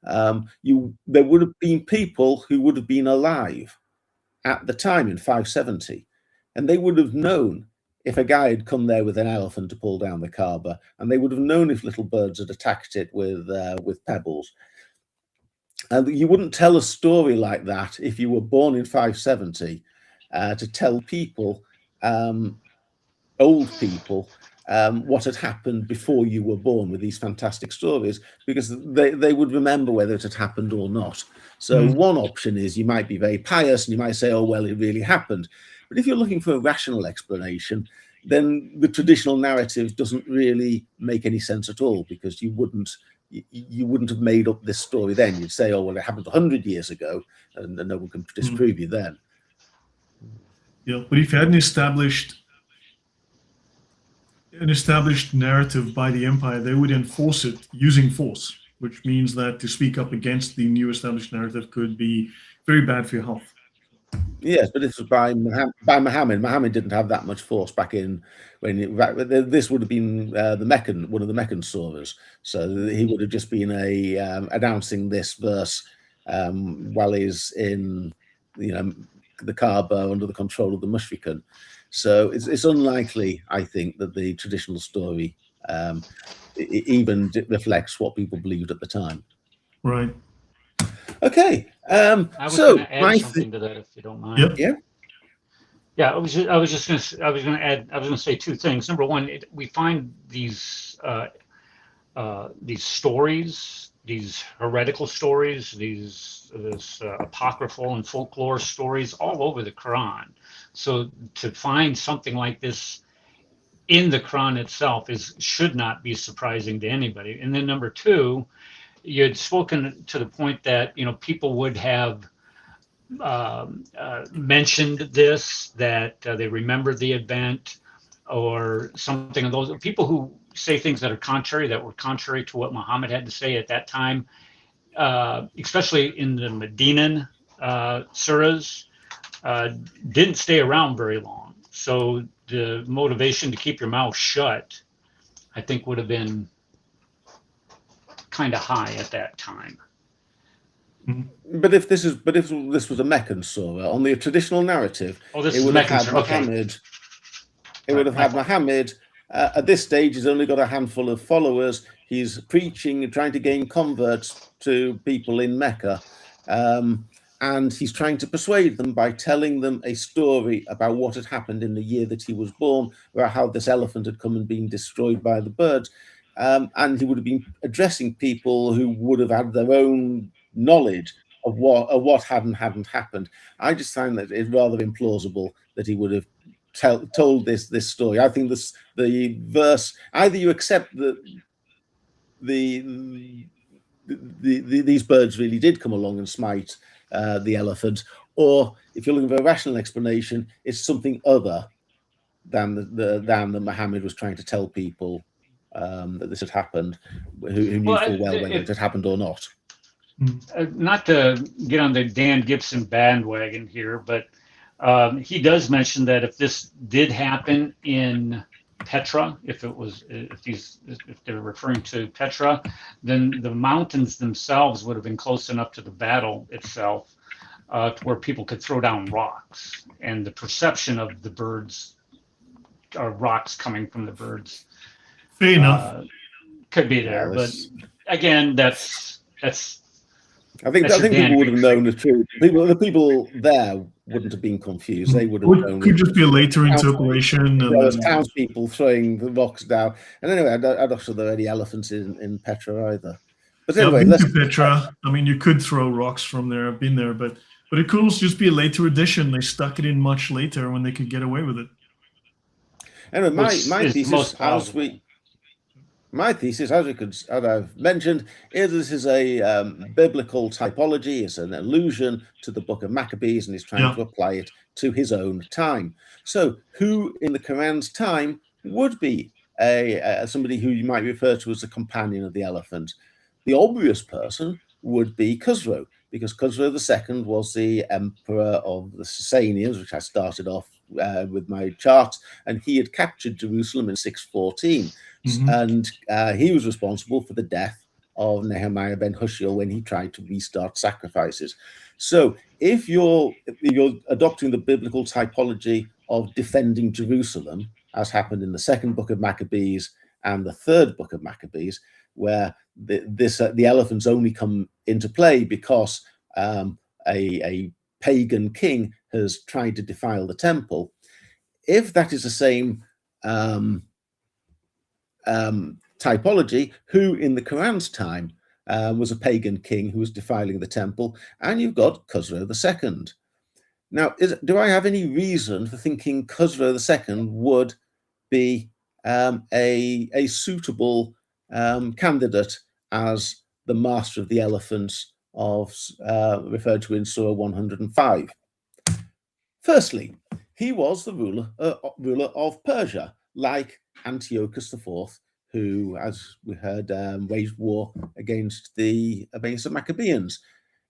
S2: there would have been people who would have been alive at the time in 570, and they would have known if a guy had come there with an elephant to pull down the Kaaba, and they would have known if little birds had attacked it with pebbles. And you wouldn't tell a story like that if you were born in 570 to tell people, old people, what had happened before you were born with these fantastic stories, because they would remember whether it had happened or not. So one option is you might be very pious and you might say, oh, well, it really happened. But if you're looking for a rational explanation, then the traditional narrative doesn't really make any sense at all, because you wouldn't have made up this story then. You'd say, oh, well, it happened 100 years ago, and no one can disprove you then.
S1: Yeah, but if you had an established narrative by the empire, they would enforce it using force, which means that to speak up against the new established narrative could be very bad for your health.
S2: Yes, but this was by Muhammad. Muhammad didn't have that much force back in this would have been one of the Meccan surahs. So he would have just been announcing this verse while he's in, the Kaaba under the control of the Mushrikun. So it's unlikely, I think, that the traditional story even reflects what people believed at the time.
S1: Right.
S2: Okay.
S3: I was going to add something to that, if you don't mind.
S1: Yep.
S2: Yeah.
S3: Yeah, I was going to say two things. Number one, we find these stories, these heretical stories, this apocryphal and folklore stories all over the Quran. So to find something like this in the Quran itself should not be surprising to anybody. And then number two, you had spoken to the point that people would have mentioned this, that they remembered the event or something of those people who say things that were contrary to what Muhammad had to say at that time, especially in the Medinan surahs, didn't stay around very long. So the motivation to keep your mouth shut, I think, would have been kind of high at that time.
S2: But if this was a Meccan surah, on the traditional narrative, it would have had Muhammad. It would have had Muhammad. At this stage, he's only got a handful of followers. He's preaching and trying to gain converts to people in Mecca. And he's trying to persuade them by telling them a story about what had happened in the year that he was born, about how this elephant had come and been destroyed by the birds. And he would have been addressing people who would have had their own knowledge of what hadn't happened. I just find that it's rather implausible that he would have told this story. I think the verse, either you accept that these birds really did come along and smite the elephant, or if you're looking for a rational explanation, it's something other than that Muhammad was trying to tell people that this had happened, who knew full well whether it had happened or not.
S3: Not to get on the Dan Gibson bandwagon here, but he does mention that if this did happen in Petra, if they're referring to Petra, then the mountains themselves would have been close enough to the battle itself to where people could throw down rocks, and the perception of the birds or rocks coming from the birds,
S1: fair enough,
S3: could be there. But again, that's.
S2: I think people would have known the truth. The people there wouldn't have been confused. They would have known.
S1: Could just be a later interpolation.
S2: There's townspeople throwing the rocks down. And anyway, I'm not sure there are any elephants in Petra either. But anyway,
S1: Petra. I mean, you could throw rocks from there. I've been there, but it could also just be a later addition. They stuck it in much later when they could get away with it.
S2: Anyway, my thesis, as I've mentioned, is this is a biblical typology. It's an allusion to the Book of Maccabees, and he's trying to apply it to his own time. So, who in the Quran's time would be somebody who you might refer to as a companion of the elephant? The obvious person would be Khusro, because Khusro II was the emperor of the Sasanians, which I started off with my chart, and he had captured Jerusalem in 614. And he was responsible for the death of Nehemiah ben Hushiel when he tried to restart sacrifices. So if you're adopting the biblical typology of defending Jerusalem, as happened in the second book of Maccabees and the third book of Maccabees, where the elephants only come into play because a pagan king has tried to defile the temple, if that is the same typology, who in the Quran's time was a pagan king who was defiling the temple, and you've got Khusro II. Now, do I have any reason for thinking Khusro II would be a suitable candidate as the master of the elephants referred to in Surah 105? Firstly, he was the ruler of Persia, like Antiochus IV, who, as we heard, waged war against the Maccabeans.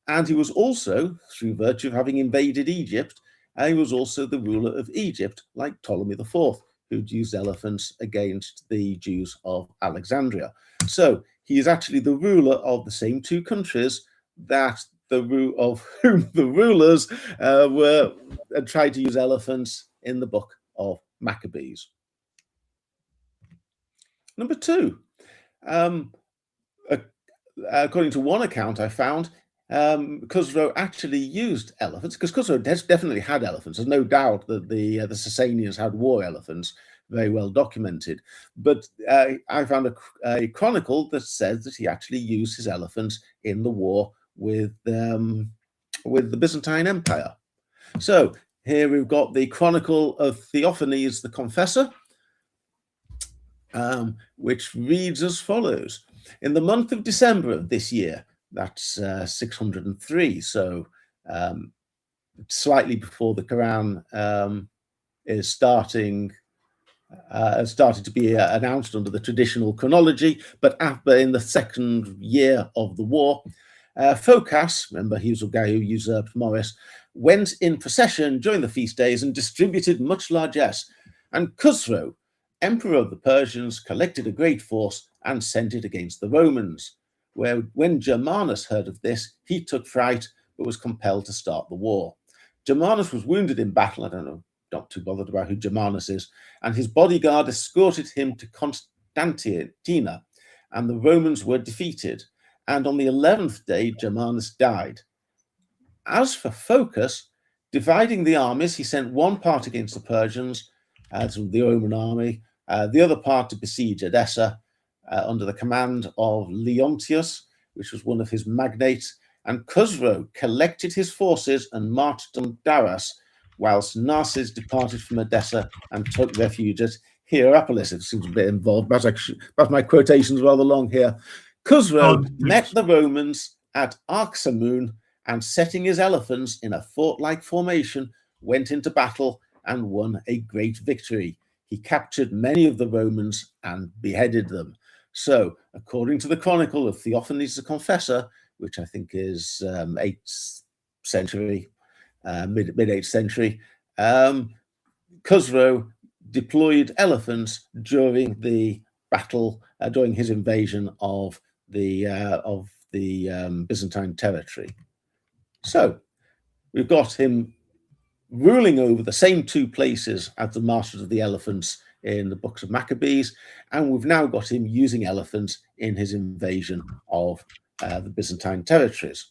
S2: And he was also, through virtue of having invaded Egypt, he was also the ruler of Egypt, like Ptolemy IV, who'd used elephants against the Jews of Alexandria. So he is actually the ruler of the same two countries that of whom the rulers tried to use elephants in the book of Maccabees. Number two, according to one account I found, Khusro actually used elephants, because Khusro definitely had elephants. There's no doubt that the Sasanians had war elephants, very well documented. But I found a chronicle that says that he actually used his elephants in the war with the Byzantine Empire. So here we've got the chronicle of Theophanes the Confessor, which reads as follows. In the month of December of this year, that's 603, so slightly before the Quran is started to be announced under the traditional chronology, but in the second year of the war, Phocas, remember he was a guy who usurped Morris, went in procession during the feast days and distributed much largesse. And Khusro, emperor of the Persians, collected a great force and sent it against the Romans, where when Germanus heard of this, he took fright, but was compelled to start the war. Germanus was wounded in battle, I don't know, not too bothered about who Germanus is, and his bodyguard escorted him to Constantina, and the Romans were defeated. And on the 11th day, Germanus died. As for Phocas, dividing the armies, he sent one part against the Persians, the Roman army, the other part to besiege Edessa under the command of Leontius, which was one of his magnates, and Khusro collected his forces and marched on Daras, whilst Narses departed from Edessa and took refuge at Hierapolis. It seems a bit involved, but my quotation's rather long here. Khusro met the Romans at Arxamun, and setting his elephants in a fort-like formation, went into battle and won a great victory. He captured many of the Romans and beheaded them. So, according to the chronicle of Theophanes the Confessor, which I think is 8th century, mid-8th century, Khusro deployed elephants during the battle, during his invasion of the Byzantine territory. So, we've got him ruling over the same two places as the masters of the elephants in the books of Maccabees, and we've now got him using elephants in his invasion of the Byzantine territories.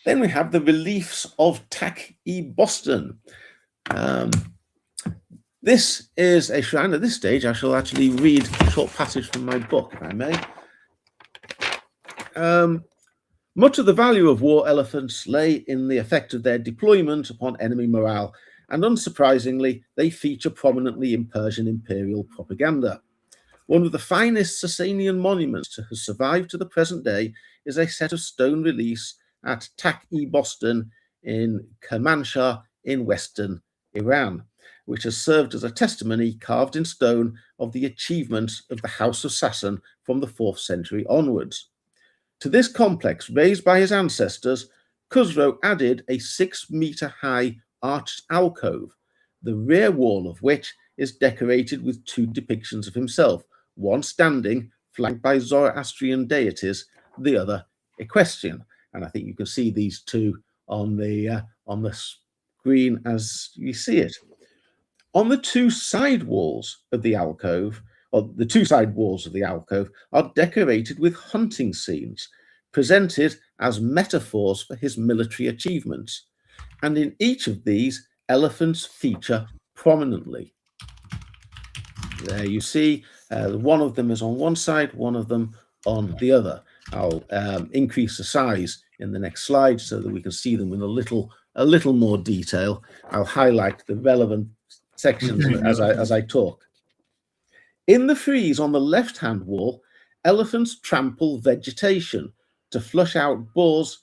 S2: Then we have the reliefs of Tak-e-Boston. This is a shrine. At this stage, I shall actually read a short passage from my book, if I may. Much of the value of war elephants lay in the effect of their deployment upon enemy morale, and unsurprisingly, they feature prominently in Persian imperial propaganda. One of the finest Sasanian monuments to have survived to the present day is a set of stone reliefs at Tak-e-Boston in Kermanshah in western Iran, which has served as a testimony carved in stone of the achievements of the House of Sassan from the 4th century onwards. To this complex raised by his ancestors, Khusro added a 6-meter-high arched alcove, the rear wall of which is decorated with 2 depictions of himself, one standing, flanked by Zoroastrian deities, the other equestrian. And I think you can see these two on the screen as you see it. On the 2 side walls of the alcove, or the 2 side walls of the alcove, are decorated with hunting scenes, presented as metaphors for his military achievements. And in each of these, elephants feature prominently. there you see one of them is on one side, one of them on the other. I'll increase the size in the next slide so that we can see them in a little more detail. I'll highlight the relevant sections as I talk. In the frieze on the left-hand wall, elephants trample vegetation to flush out boars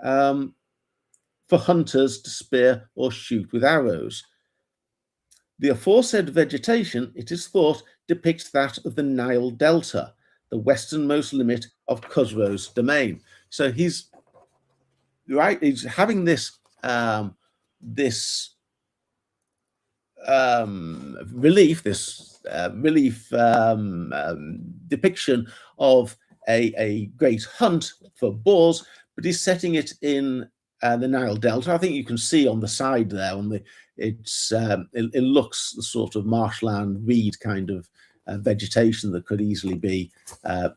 S2: for hunters to spear or shoot with arrows. The aforesaid vegetation, it is thought, depicts that of the Nile Delta, the westernmost limit of Khosrow's domain. So he's having this relief depiction of a great hunt for boars, but he's setting it in the Nile Delta. I think you can see on the side there, it looks the sort of marshland reed kind of vegetation that could easily be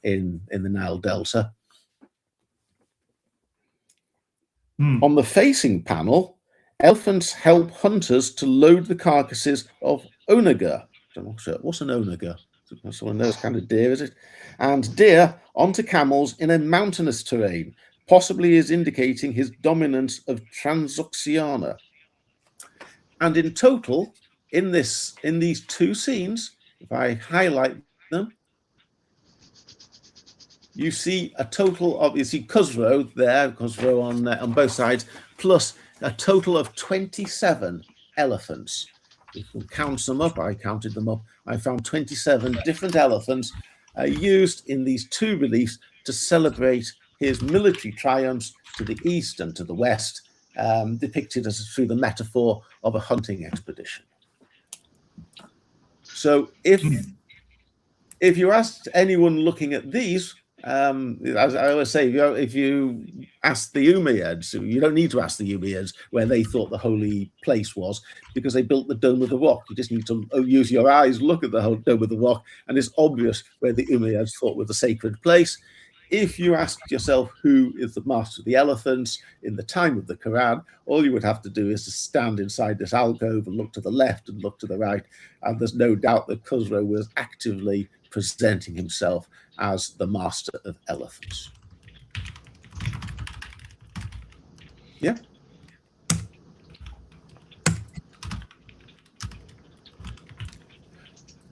S2: in the Nile Delta. On the facing panel, elephants help hunters to load the carcasses of onager. I'm not sure. What's an onager? Someone knows, kind of deer, is it? And deer onto camels in a mountainous terrain, possibly is indicating his dominance of Transoxiana. And in total, in these two scenes, if I highlight them, you see a total of, you see Khosrow there, Khosrow on both sides, plus a total of 27 elephants. If we count them up, I counted them up, I found 27 different elephants used in these two reliefs to celebrate his military triumphs to the east and to the west, depicted as through the metaphor of a hunting expedition. So if you asked anyone looking at these, as I always say, if you ask the Umayyads, you don't need to ask the Umayyads where they thought the holy place was, because they built the Dome of the Rock. You just need to use your eyes, look at the whole Dome of the Rock, and it's obvious where the Umayyads thought was the sacred place. If you asked yourself who is the master of the elephants in the time of the Quran, all you would have to do is to stand inside this alcove and look to the left and look to the right, and there's no doubt that Khosrow was actively presenting himself as the master of elephants. Yeah.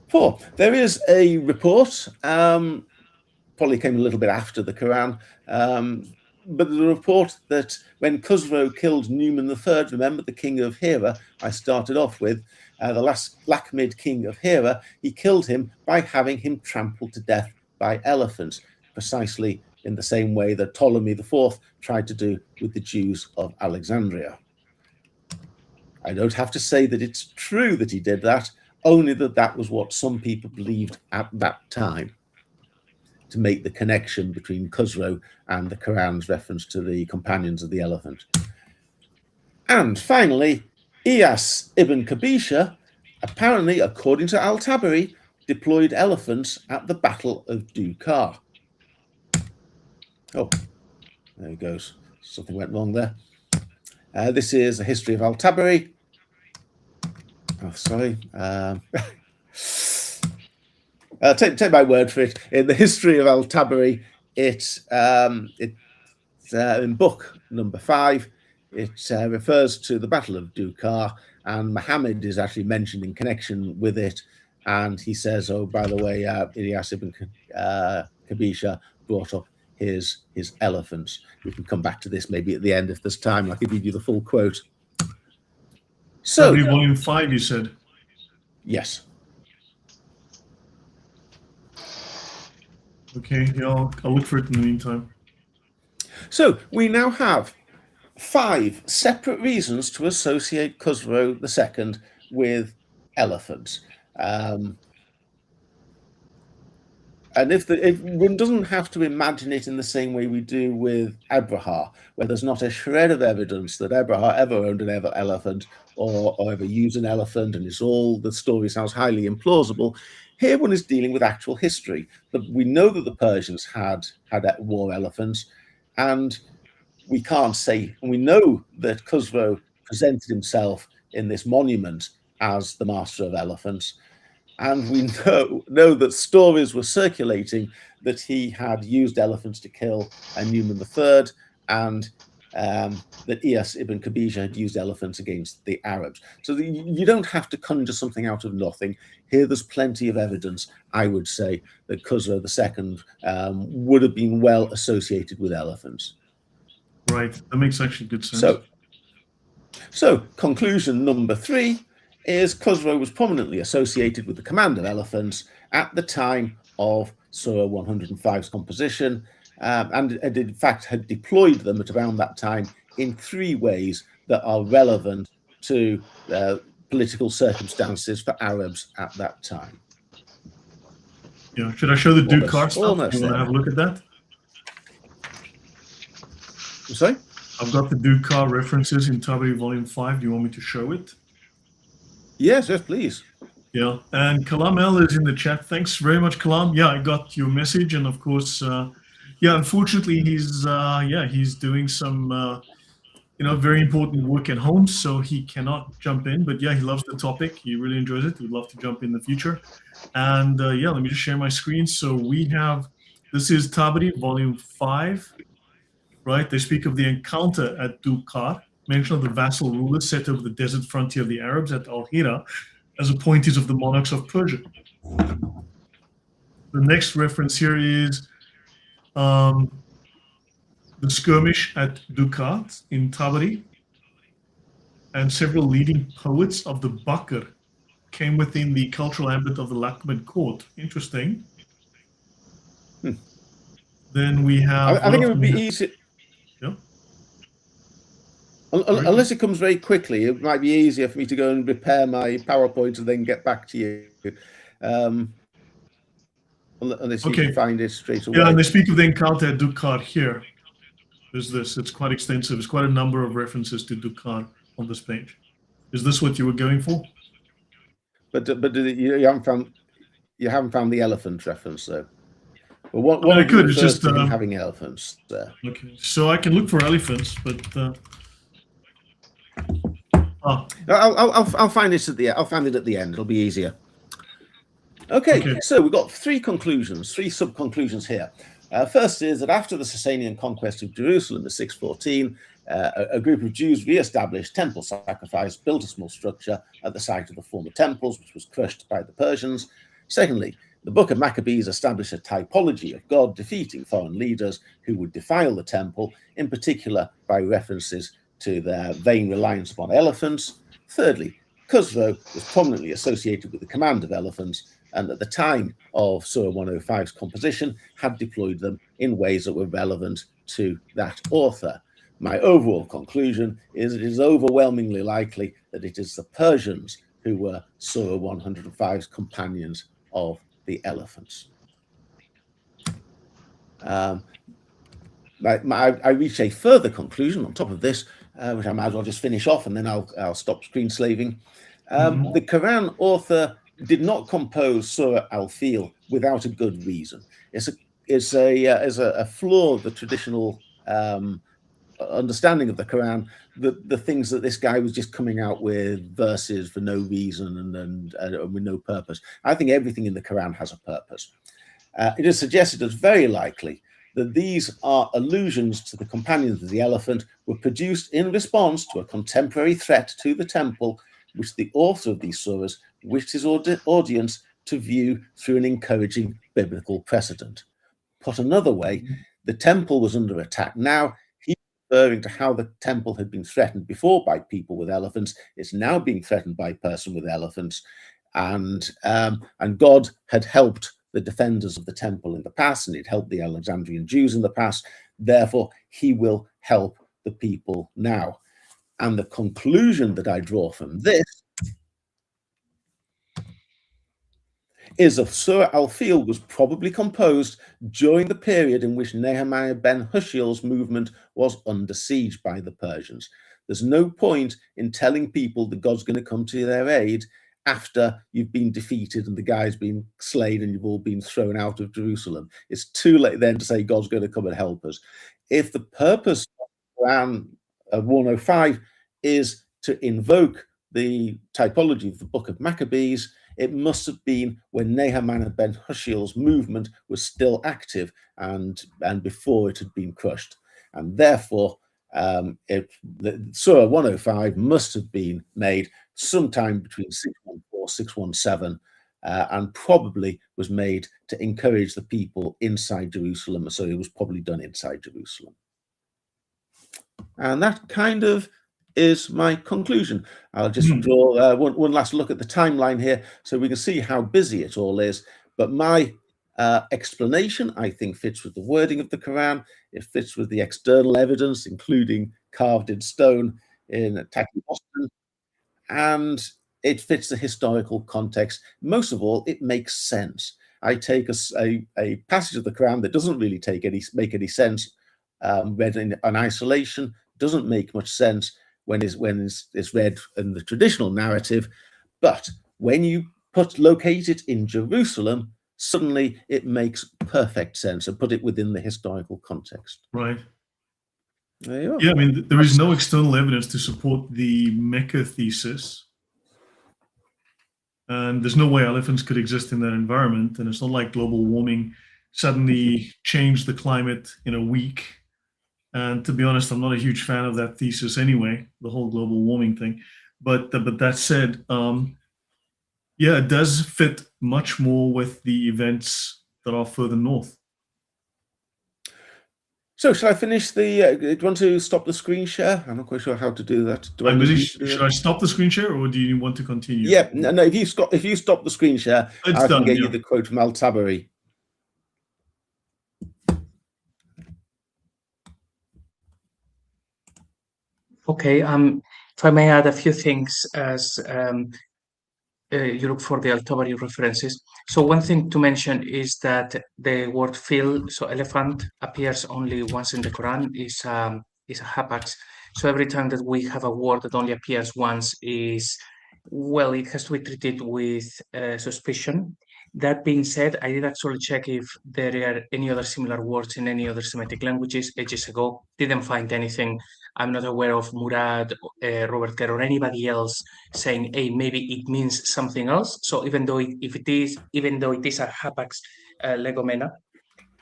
S2: Four, there is a report, probably came a little bit after the Quran, but the report that when Khosrow killed Numan III, remember the king of Hira I started off with, the last Lakhmid king of Hira, he killed him by having him trampled to death by elephants, precisely in the same way that Ptolemy IV tried to do with the Jews of Alexandria. I don't have to say that it's true that he did that, only that that was what some people believed at that time, to make the connection between Khosrow and the Quran's reference to the companions of the elephant. And finally, Iyas ibn Kabisha, apparently, according to Al-Tabari, deployed elephants at the Battle of Dukar. Oh, there he goes. Something went wrong there. This is the history of Al-Tabari. Oh, sorry. Take my word for it. In the history of Al-Tabari, it's in book number 5. It refers to the Battle of Dukar, and Muhammad is actually mentioned in connection with it. And he says, oh, by the way, Iyas ibn Kabisha brought up his elephants. We can come back to this maybe at the end if there's time. I can give you the full quote. So,
S1: volume 5, you said?
S2: Yes.
S1: Okay, yeah, I'll look for it in the meantime.
S2: So we now have 5 separate reasons to associate Khosrow II with elephants. And if one doesn't have to imagine it in the same way we do with Abraha, where there's not a shred of evidence that Abraha ever owned an elephant or ever used an elephant, and the story sounds highly implausible. Here one is dealing with actual history. We know that the Persians had war elephants, and we can't say, and we know that Khosrow presented himself in this monument as the master of elephants. And we know that stories were circulating that he had used elephants to kill Numan III, and that Iyas ibn Qabija had used elephants against the Arabs. So you don't have to conjure something out of nothing. Here there's plenty of evidence, I would say, that Khusro II would have been well associated with elephants.
S1: Right, that makes actually good sense.
S2: So conclusion number 3 is Khusro was prominently associated with the command of elephants at the time of Surah 105's composition, and in fact had deployed them at around that time in 3 ways that are relevant to political circumstances for Arabs at that time.
S1: Yeah, should I show the Dukar stuff?
S2: Almost
S1: You want to have a look at that?
S2: Sorry?
S1: I've got the Dukar references in Tabari Volume 5. Do you want me to show it?
S2: Yes, please.
S1: Yeah, and Kalam L is in the chat. Thanks very much, Kalam. Yeah, I got your message, and of course, yeah, unfortunately, he's doing some, very important work at home, so he cannot jump in. But yeah, he loves the topic. He really enjoys it. He'd love to jump in the future. And yeah, let me just share my screen. So we have, this is Tabari, Volume 5, right? They speak of the encounter at Dukar, mention of the vassal rulers set over the desert frontier of the Arabs at Al-Hira as appointees of the monarchs of Persia. The next reference here is the skirmish at Dukat in Tabari, and several leading poets of the Bakr came within the cultural ambit of the Lakhmid court. Interesting. Then we have...
S2: I think it would be easy...
S1: Yeah.
S2: Unless it comes very quickly, it might be easier for me to go and repair my PowerPoint and then get back to you. Unless you can find it straight away.
S1: Yeah, and they speak of the encounter at Dukar here. There's this. It's quite extensive. It's quite a number of references to Dukar on this page. Is this what you were going for?
S2: But you haven't found the elephant reference though. Well, what
S1: I could. It's just
S2: having elephants there.
S1: Okay, so I can look for elephants, but
S2: I'll find it at the. I'll find it at the end. It'll be easier. Okay. So we've got 3 conclusions, 3 sub-conclusions here. First is that after the Sasanian conquest of Jerusalem in 614, a group of Jews re-established temple sacrifice, built a small structure at the site of the former temples, which was crushed by the Persians. Secondly, the Book of Maccabees established a typology of God defeating foreign leaders who would defile the temple, in particular by references to their vain reliance upon elephants. Thirdly, Khusro was prominently associated with the command of elephants, and at the time of Surah 105's composition had deployed them in ways that were relevant to that author. My overall conclusion is it is overwhelmingly likely that it is the Persians who were Surah 105's companions of the elephants. I reach a further conclusion on top of this, which I might as well just finish off, and then I'll stop screen slaving. The Quran author did not compose Surah Al-Fil without a good reason. It's a flaw of the traditional understanding of the Quran, the things that this guy was just coming out with verses for no reason and with no purpose. I think everything in the Quran has a purpose. It is suggested as very likely that these are allusions to the companions of the elephant were produced in response to a contemporary threat to the temple, which the author of these surahs wished his audience to view through an encouraging biblical precedent. Put another way, the temple was under attack now. He's referring to how the temple had been threatened before by people with elephants. It's now being threatened by a person with elephants. And God had helped the defenders of the temple in the past, and he'd helped the Alexandrian Jews in the past. Therefore, he will help the people now. And the conclusion that I draw from this is that Surah Al-Fil was probably composed during the period in which Nehemiah ben Hushiel's movement was under siege by the Persians. There's no point in telling people that God's going to come to their aid after you've been defeated and the guy's been slain and you've all been thrown out of Jerusalem. It's too late then to say God's going to come and help us. If the purpose of Quran 105 is to invoke the typology of the Book of Maccabees, it must have been when Nehemiah ben Hushiel's movement was still active and before it had been crushed. And therefore, the Surah 105 must have been made sometime between 614, 617, and probably was made to encourage the people inside Jerusalem. So it was probably done inside Jerusalem. And that kind of is my conclusion. I'll just draw one last look at the timeline here so we can see how busy it all is. But my explanation, I think, fits with the wording of the Quran. It fits with the external evidence, including carved in stone in Taki Boston, and it fits the historical context. Most of all, it makes sense. I take a passage of the Quran that doesn't really make any sense, read in isolation, doesn't make much sense when it's read in the traditional narrative, but when you locate it in Jerusalem, suddenly it makes perfect sense and put it within the historical context.
S1: Right.
S2: There you are.
S1: Yeah, I mean, there is no external evidence to support the Mecca thesis. And there's no way elephants could exist in that environment. And it's not like global warming suddenly changed the climate in a week. And to be honest, I'm not a huge fan of that thesis anyway, the whole global warming thing. But that said, yeah, it does fit much more with the events that are further north.
S2: So shall I finish the, do you want to stop the screen share? I'm not quite sure how to do that.
S1: Should I stop the screen share or do you want to continue?
S2: Yeah, no, if you stop the screen share, I can get you the quote from Al-Tabari.
S4: Okay, if I may add a few things as you look for the Al-Tabari references. So one thing to mention is that the word fil, so elephant, appears only once in the Quran, is a hapax. So every time that we have a word that only appears once well, it has to be treated with suspicion. That being said, I did actually check if there are any other similar words in any other Semitic languages ages ago. Didn't find anything. I'm not aware of Murad, Robert Kerr, or anybody else saying, "Hey, maybe it means something else." So even though it is a hapax legomena,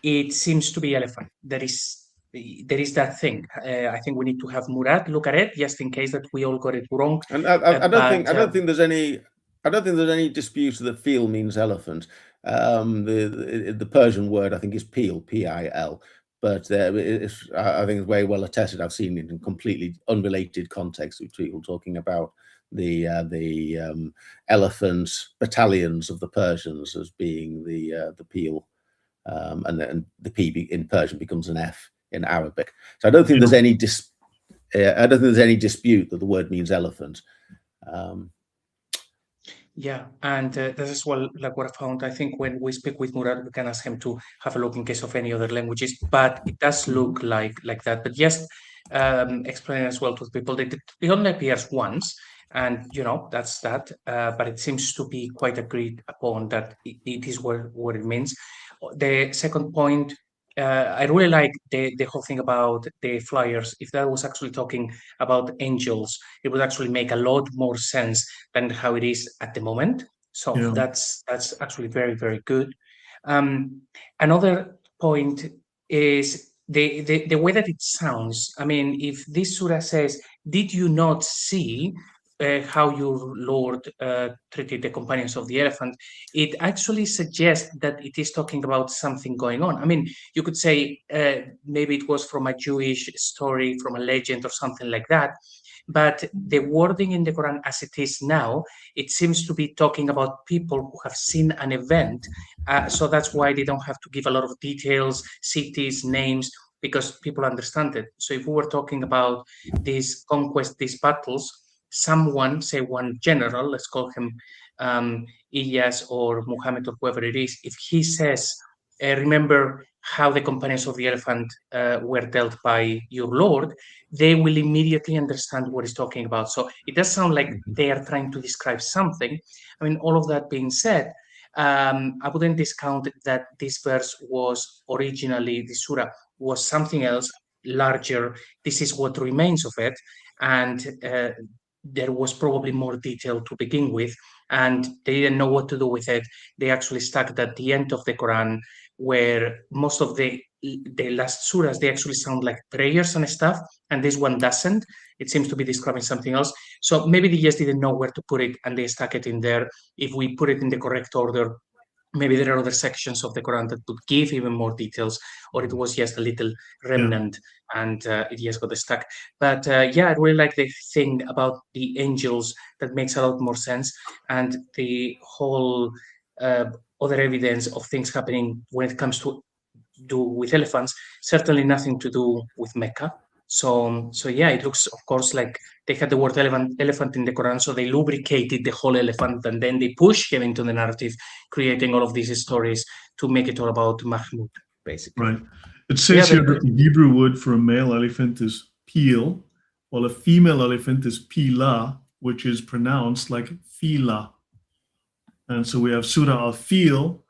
S4: it seems to be elephant. There is that thing. I think we need to have Murad look at it just in case that we all got it wrong.
S2: And I don't think there's any dispute that fil means elephant. The Persian word I think is pil, P-I-L, but I think it's very well attested. I've seen it in completely unrelated contexts with people talking about the elephant battalions of the Persians as being the pil, and then the P in Persian becomes an F in Arabic. So I don't think there's any dispute that the word means elephant.
S4: Yeah, and that's as well like what I found. I think when we speak with Murad, we can ask him to have a look in case of any other languages, but it does look like that. But just explain as well to people that it only appears once, and that's that. But it seems to be quite agreed upon that it is what it means. The second point, I really like the whole thing about the flyers. If that was actually talking about angels, it would actually make a lot more sense than how it is at the moment. So that's actually very, very good. Another point is the way that it sounds. I mean, if this surah says, "Did you not see how your Lord treated the companions of the elephant," it actually suggests that it is talking about something going on. I mean, you could say maybe it was from a Jewish story, from a legend or something like that. But the wording in the Quran as it is now, it seems to be talking about people who have seen an event. So that's why they don't have to give a lot of details, cities, names, because people understand it. So if we were talking about these conquests, these battles, someone, say one general, let's call him Ilyas or Muhammad or whoever it is, if he says, remember how the companions of the elephant were dealt by your Lord, they will immediately understand what he's talking about. So it does sound like they are trying to describe something. I mean, all of that being said, I wouldn't discount that this verse was originally, the surah was something else, larger. This is what remains of it. And there was probably more detail to begin with, and they didn't know what to do with it. They actually stuck at the end of the Quran, where most of the last surahs, they actually sound like prayers and stuff, and this one doesn't. It seems to be describing something else. So maybe they just didn't know where to put it, and they stuck it in there. If we put it in the correct order, maybe there are other sections of the Quran that would give even more details, or it was just a little remnant and it just got stuck. But yeah, I really like the thing about the angels that makes a lot more sense, and the whole other evidence of things happening when it comes to do with elephants, certainly nothing to do with Mecca. So yeah, it looks, of course, like they had the word elephant in the Quran, so they lubricated the whole elephant, and then they push him into the narrative, creating all of these stories to make it all about Mahmud, basically.
S1: Right. It says here that the Hebrew word for a male elephant is peel, while a female elephant is pila, which is pronounced like fila. And so we have Surah al-Fil.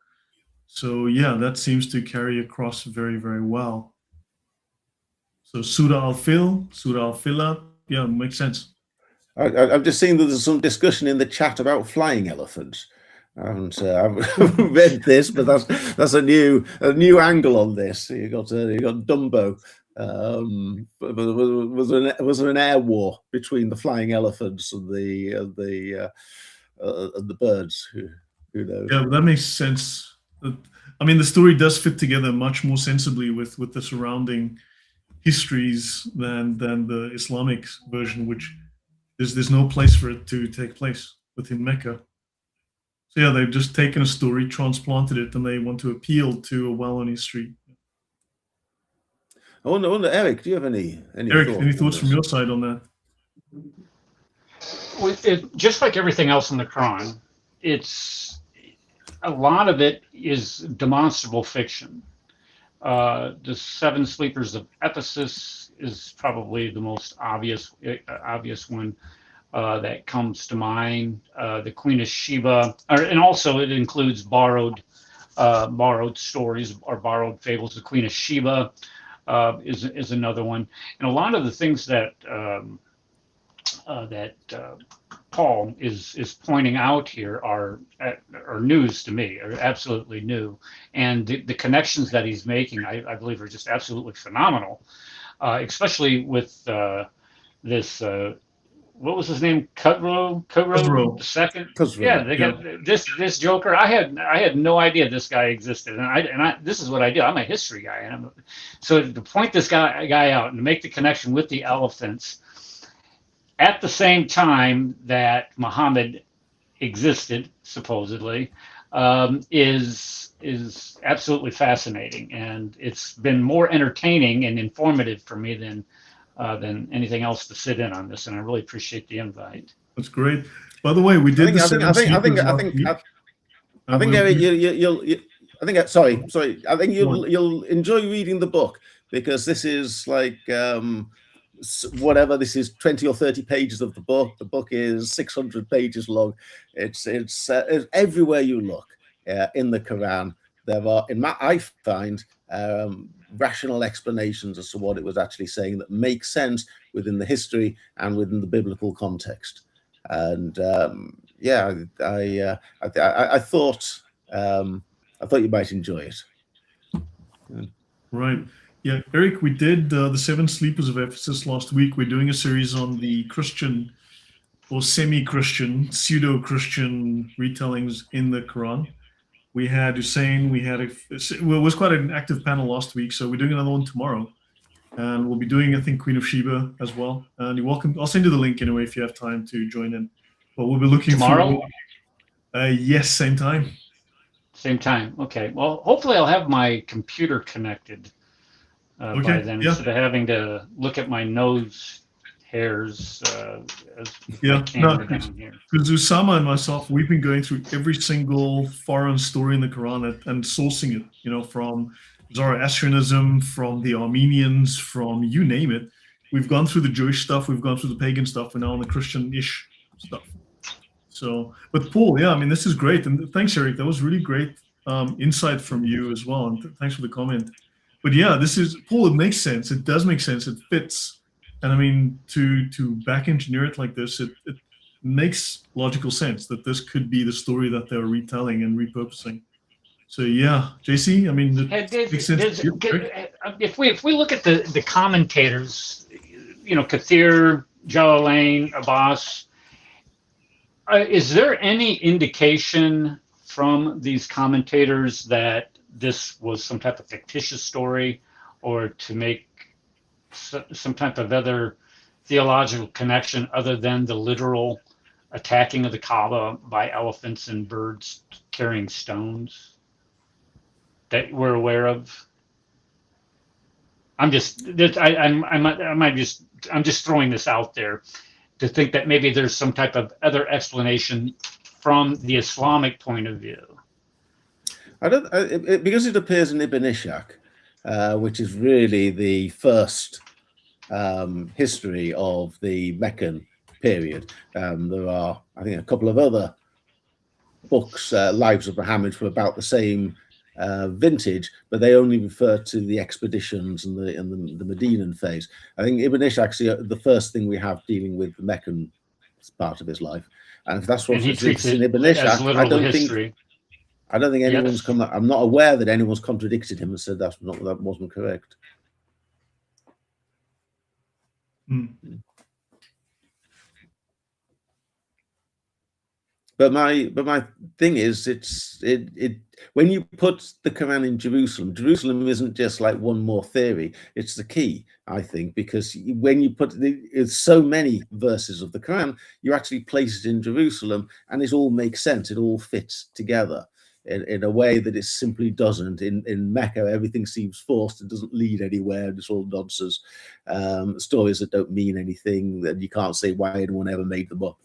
S1: So yeah, that seems to carry across very, very well. So Surah al-Fil, Surah al-Fila, yeah, makes sense.
S2: I've just seen that there's some discussion in the chat about flying elephants. And I've read this, but that's a new angle on this. You got Dumbo. Was there an air war between the flying elephants and the birds? Who knows?
S1: Yeah, that makes sense. I mean, the story does fit together much more sensibly with the surrounding histories than the Islamic version, which there's no place for it to take place within Mecca. So yeah, they've just taken a story, transplanted it, and they want to appeal to a well-known history.
S2: I wonder, Eric, do you have any
S1: thoughts from your side on that?
S3: Well, just like everything else in the Quran, a lot of it is demonstrable fiction. The Seven Sleepers of Ephesus is probably the most obvious one that comes to mind. The Queen of Sheba, and also it includes borrowed stories or borrowed fables. The Queen of Sheba is another one, and a lot of the things that Paul is pointing out here are news to me, are absolutely new, and the connections that he's making, I believe, are just absolutely phenomenal, especially with this. What was his name? Kudrow the second. Yeah, they got this Joker. I had no idea this guy existed, and I this is what I do. I'm a history guy, and so to point this guy out and to make the connection with the elephants at the same time that Muhammad existed, supposedly, is absolutely fascinating, and it's been more entertaining and informative for me than anything else to sit in on this, and I really appreciate the invite.
S1: That's great. By the way, we did.
S2: I think you'll enjoy reading the book, because this is like whatever, this is 20 or 30 pages of the book. The book is 600 pages long. It's everywhere you look in the Quran, there are, I find, rational explanations as to what it was actually saying that make sense within the history and within the biblical context. And yeah, I thought you might enjoy it.
S1: Right. Yeah, Eric, we did the Seven Sleepers of Ephesus last week. We're doing a series on the Christian or semi-Christian, pseudo-Christian retellings in the Quran. We had Hussein, it was quite an active panel last week, so we're doing another one tomorrow. And we'll be doing, I think, Queen of Sheba as well. And you're welcome. I'll send you the link anyway if you have time to join in. But we'll be looking
S3: tomorrow?
S1: Yes, same time.
S3: Same time. Okay. Well, hopefully I'll have my computer connected by then, instead of having to look at my nose hairs.
S1: Because Usama and myself, we've been going through every single foreign story in the Quran and sourcing it, from Zoroastrianism, from the Armenians, from you name it. We've gone through the Jewish stuff, we've gone through the pagan stuff, and now on the Christian-ish stuff. So, but Paul, yeah, I mean, this is great. And thanks, Eric. That was really great insight from you as well. And thanks for the comment. But yeah, this is, Paul, it makes sense. It does make sense. It fits And I mean, to back engineer it like this, it makes logical sense that this could be the story that they're retelling and repurposing. So yeah, JC, I mean, it makes sense.
S3: If we look at the commentators, Kathir, Jalalain, Abbas, is there any indication from these commentators that this was some type of fictitious story, or to make some type of other theological connection other than the literal attacking of the Kaaba by elephants and birds carrying stones that we're aware of? I'm just throwing this out there to think that maybe there's some type of other explanation from the Islamic point of view.
S2: Because it appears in Ibn Ishaq, which is really the first history of the Meccan period. There are, I think, a couple of other books, Lives of Muhammad, from about the same vintage, but they only refer to the expeditions and the Medinan phase. I think Ibn Ishaq's the first thing we have dealing with the Meccan part of his life, and if that's what
S3: he treats it
S2: in Ibn
S3: as
S2: Ishaq,
S3: literal history.
S2: I don't think anyone's
S3: Yes.
S2: I'm not aware that anyone's contradicted him and said that wasn't correct. But my thing is, when you put the Quran in Jerusalem isn't just like one more theory. It's the key, I think, because when you put it's so many verses of the Quran, you actually place it in Jerusalem, and it all makes sense. It all fits together in a way that it simply doesn't. In Mecca, everything seems forced. It doesn't lead anywhere. It's all nonsense, stories that don't mean anything, that you can't say why anyone ever made them up.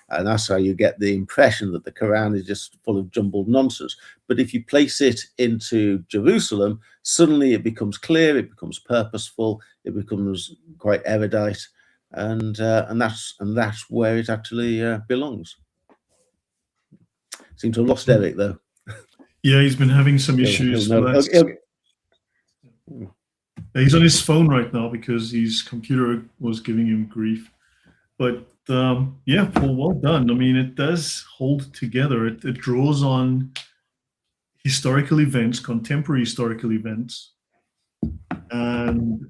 S2: And that's how you get the impression that the Quran is just full of jumbled nonsense. But if you place it into Jerusalem, suddenly it becomes clear, it becomes purposeful, it becomes quite erudite, and that's where it actually belongs. Seem to have lost Eric though.
S1: Yeah, he's been having some issues. He's on his phone right now because his computer was giving him grief. But yeah, Paul, well done. I mean, it does hold together. It draws on historical events, contemporary historical events, and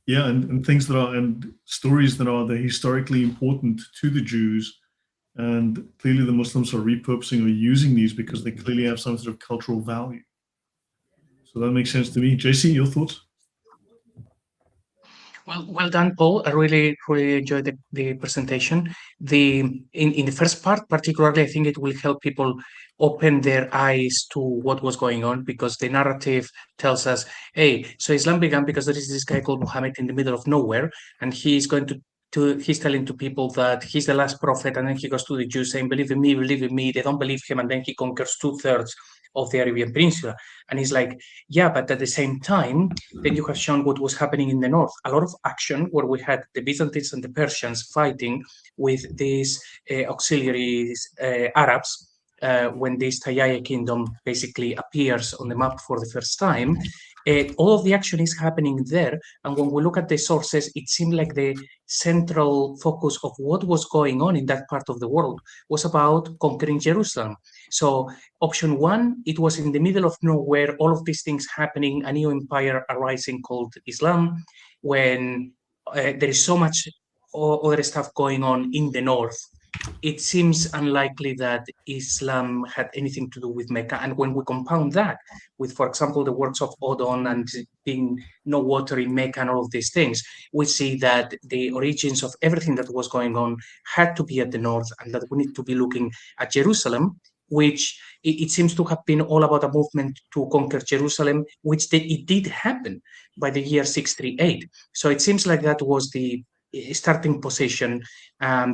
S1: yeah, and things that are, and stories that are historically important to the Jews. And clearly the Muslims are repurposing or using these because they clearly have some sort of cultural value. So that makes sense to me. JC, your thoughts?
S4: Well done, Paul. I really enjoyed the presentation. In the first part, particularly, I think it will help people open their eyes to what was going on, because the narrative tells us, hey, so Islam began because there is this guy called Muhammad in the middle of nowhere, and he's going he's telling to people that he's the last prophet, and then he goes to the Jews saying, believe in me, they don't believe him, and then he conquers 2/3 of the Arabian Peninsula. And he's like, yeah, but at the same time, then you have shown what was happening in the north. A lot of action where we had the Byzantines and the Persians fighting with these auxiliaries, Arabs, when this Tayyaya kingdom basically appears on the map for the first time. All of the action is happening there. And when we look at the sources, it seemed like the central focus of what was going on in that part of the world was about conquering Jerusalem. So option one, it was in the middle of nowhere, all of these things happening, a new empire arising called Islam, when there is so much other stuff going on in the north. It seems unlikely that Islam had anything to do with Mecca. And when we compound that with, for example, the works of Odon and being no water in Mecca and all of these things, we see that the origins of everything that was going on had to be at the north, and that we need to be looking at Jerusalem, which it seems to have been all about a movement to conquer Jerusalem, which it did happen by the year 638. So it seems like that was the starting position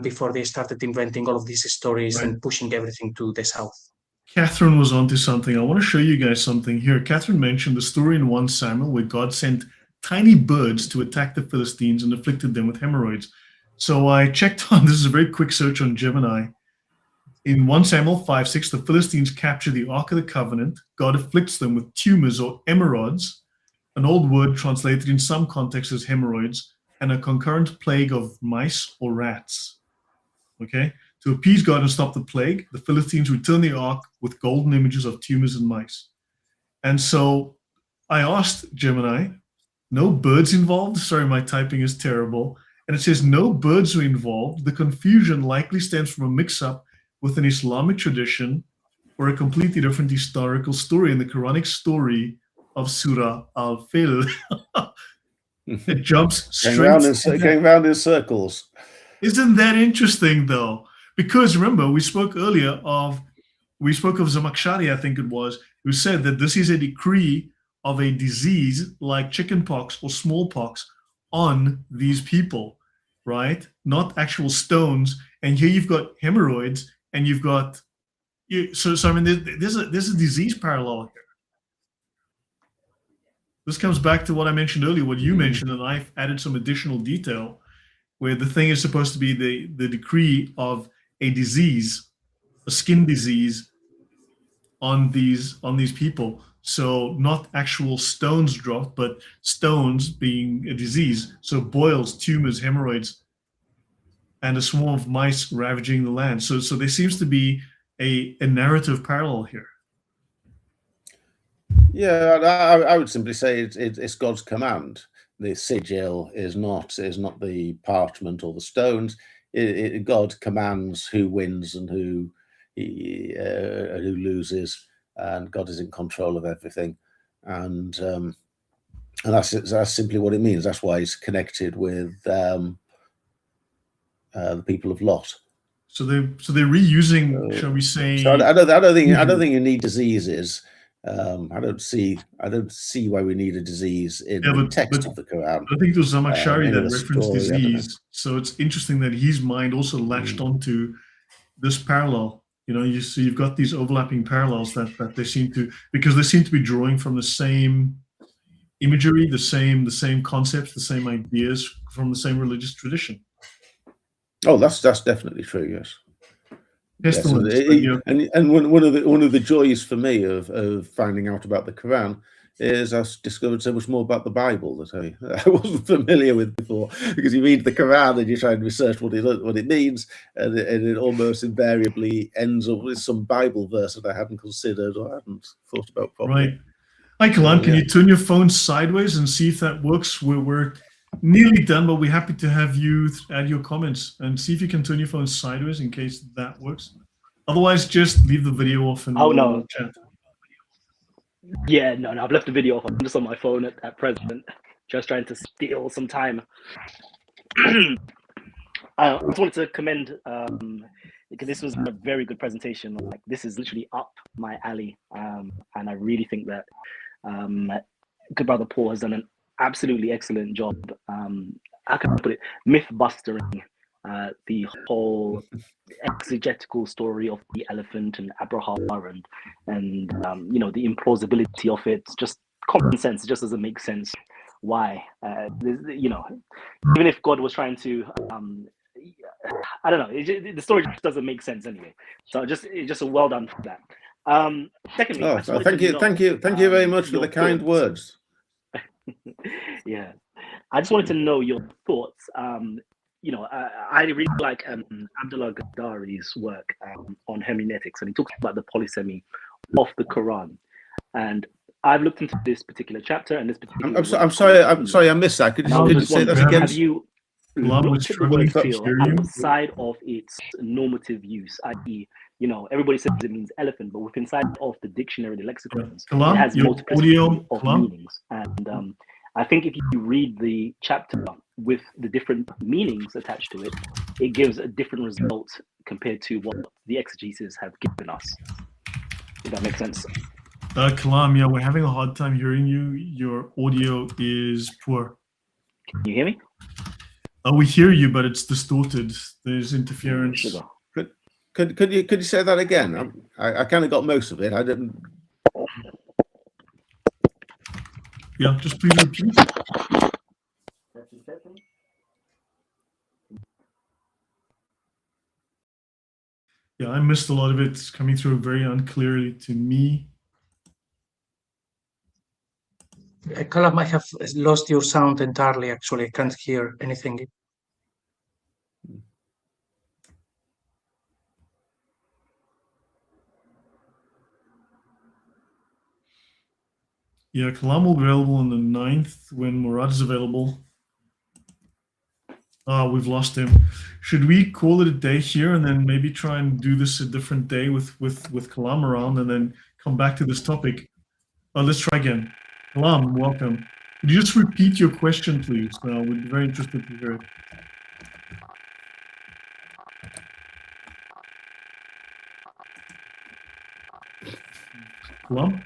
S4: before they started inventing all of these stories and pushing everything to the south.
S1: Catherine was onto something. I want to show you guys something here. Catherine mentioned the story in 1 Samuel where God sent tiny birds to attack the Philistines and afflicted them with hemorrhoids. So I checked on, this is a very quick search on Gemini. In 1 Samuel 5:6, the Philistines capture the Ark of the Covenant. God afflicts them with tumors or emerods, an old word translated in some contexts as hemorrhoids. and a concurrent plague of mice or rats. Okay, to appease God and stop the plague, the Philistines returned the ark with golden images of tumors and mice. And so I asked Gemini, no birds involved? Sorry, my typing is terrible. And it says no birds were involved. The confusion likely stems from a mix-up with an Islamic tradition or a completely different historical story in the Quranic story of Surah Al-Fil. It jumps straight
S2: going round in circles.
S1: Isn't that interesting, though? Because remember, we spoke of Zamakhshari, I think it was, who said that this is a decree of a disease like chickenpox or smallpox on these people, right? Not actual stones. And here you've got hemorrhoids, and you've got so I mean, there's a disease parallel here. This comes back to what I mentioned earlier, what you mentioned, and I've added some additional detail, where the thing is supposed to be the decree of a disease, a skin disease on these people. So not actual stones dropped, but stones being a disease. So boils, tumors, hemorrhoids, and a swarm of mice ravaging the land. So there seems to be a narrative parallel here.
S2: Yeah, I would simply say it's God's command. The sigil is not the parchment or the stones. God commands who wins and who loses, and God is in control of everything, and that's simply what it means. That's why it's connected with the people of Lot.
S1: So they're reusing, shall we say?
S2: So I don't think you need diseases. I don't see why we need a disease in the text of the Quran.
S1: I think it was Zamakhshari that referenced disease. So it's interesting that his mind also latched onto this parallel. You know, you've got these overlapping parallels that they seem to, because they seem to be drawing from the same imagery, the same concepts, the same ideas from the same religious tradition.
S2: Oh, that's definitely true. Yes. Yes, and one of the joys for me of finding out about the Quran is I discovered so much more about the Bible that I wasn't familiar with before. Because you read the Quran and you try and research what it means, and it almost invariably ends up with some Bible verse that I hadn't considered or hadn't thought about properly.
S1: Right. Hi, Kalam. Can you turn your phone sideways and see if that works? We're nearly done, but we're happy to have you add your comments and see if you can turn your phone sideways in case that works. Otherwise, just leave the video off and
S5: no
S1: chat.
S5: Yeah, no, I've left the video off. I'm just on my phone at present, just trying to steal some time. I just wanted to commend because this was a very good presentation. Like, this is literally up my alley, and I really think that good brother Paul has done an absolutely excellent job. How can I put it? Myth busting the whole exegetical story of the elephant and Abraha and you know, the implausibility of it. Just common sense. It just doesn't make sense. Why? You know, even if God was trying to, I don't know. The story just doesn't make sense anyway. So it's just a well done for that. Secondly,
S2: thank you very much for the kind words.
S5: Yeah, I just wanted to know your thoughts. You know, I really like Abdullah Ghaddari's work on hermeneutics, and he talks about the polysemy of the Quran. And I've looked into this particular chapter and this particular.
S2: I'm sorry, I missed that. Could you say that again?
S5: Have you looked at the word feel outside of its normative use, i.e., you know, everybody says it means elephant, but within inside of the dictionary, the lexicons, it has multiplicity of meanings. And I think if you read the chapter with the different meanings attached to it, it gives a different result compared to what the exegesis have given us. If that makes sense.
S1: Kalam, yeah, we're having a hard time hearing you. Your audio is poor.
S5: Can you hear me?
S1: We hear you, but it's distorted. There's interference.
S5: Sugar.
S2: Could you say that again? I kind of got most of it. I didn't.
S1: Yeah, just please repeat. Yeah, I missed a lot of it. It's coming through very unclearly to me.
S4: Kalam, I have lost your sound entirely, actually. I can't hear anything.
S1: Yeah, Kalam will be available on the 9th when Murad is available. We've lost him. Should we call it a day here and then maybe try and do this a different day with Kalam around and then come back to this topic? Let's try again. Kalam, welcome. Could you just repeat your question, please? We'd be very interested to hear it. Kalam?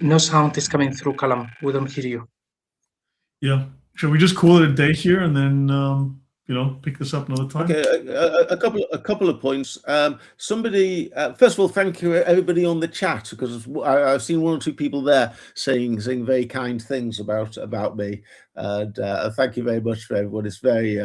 S4: No sound is coming through, Kalam. We don't hear you.
S1: Yeah. Shall we just call it a day here and then pick this up another time?
S2: Okay, a couple of points. Somebody, first of all, thank you everybody on the chat, because I've seen one or two people there saying very kind things about me, and thank you very much for everyone. It's very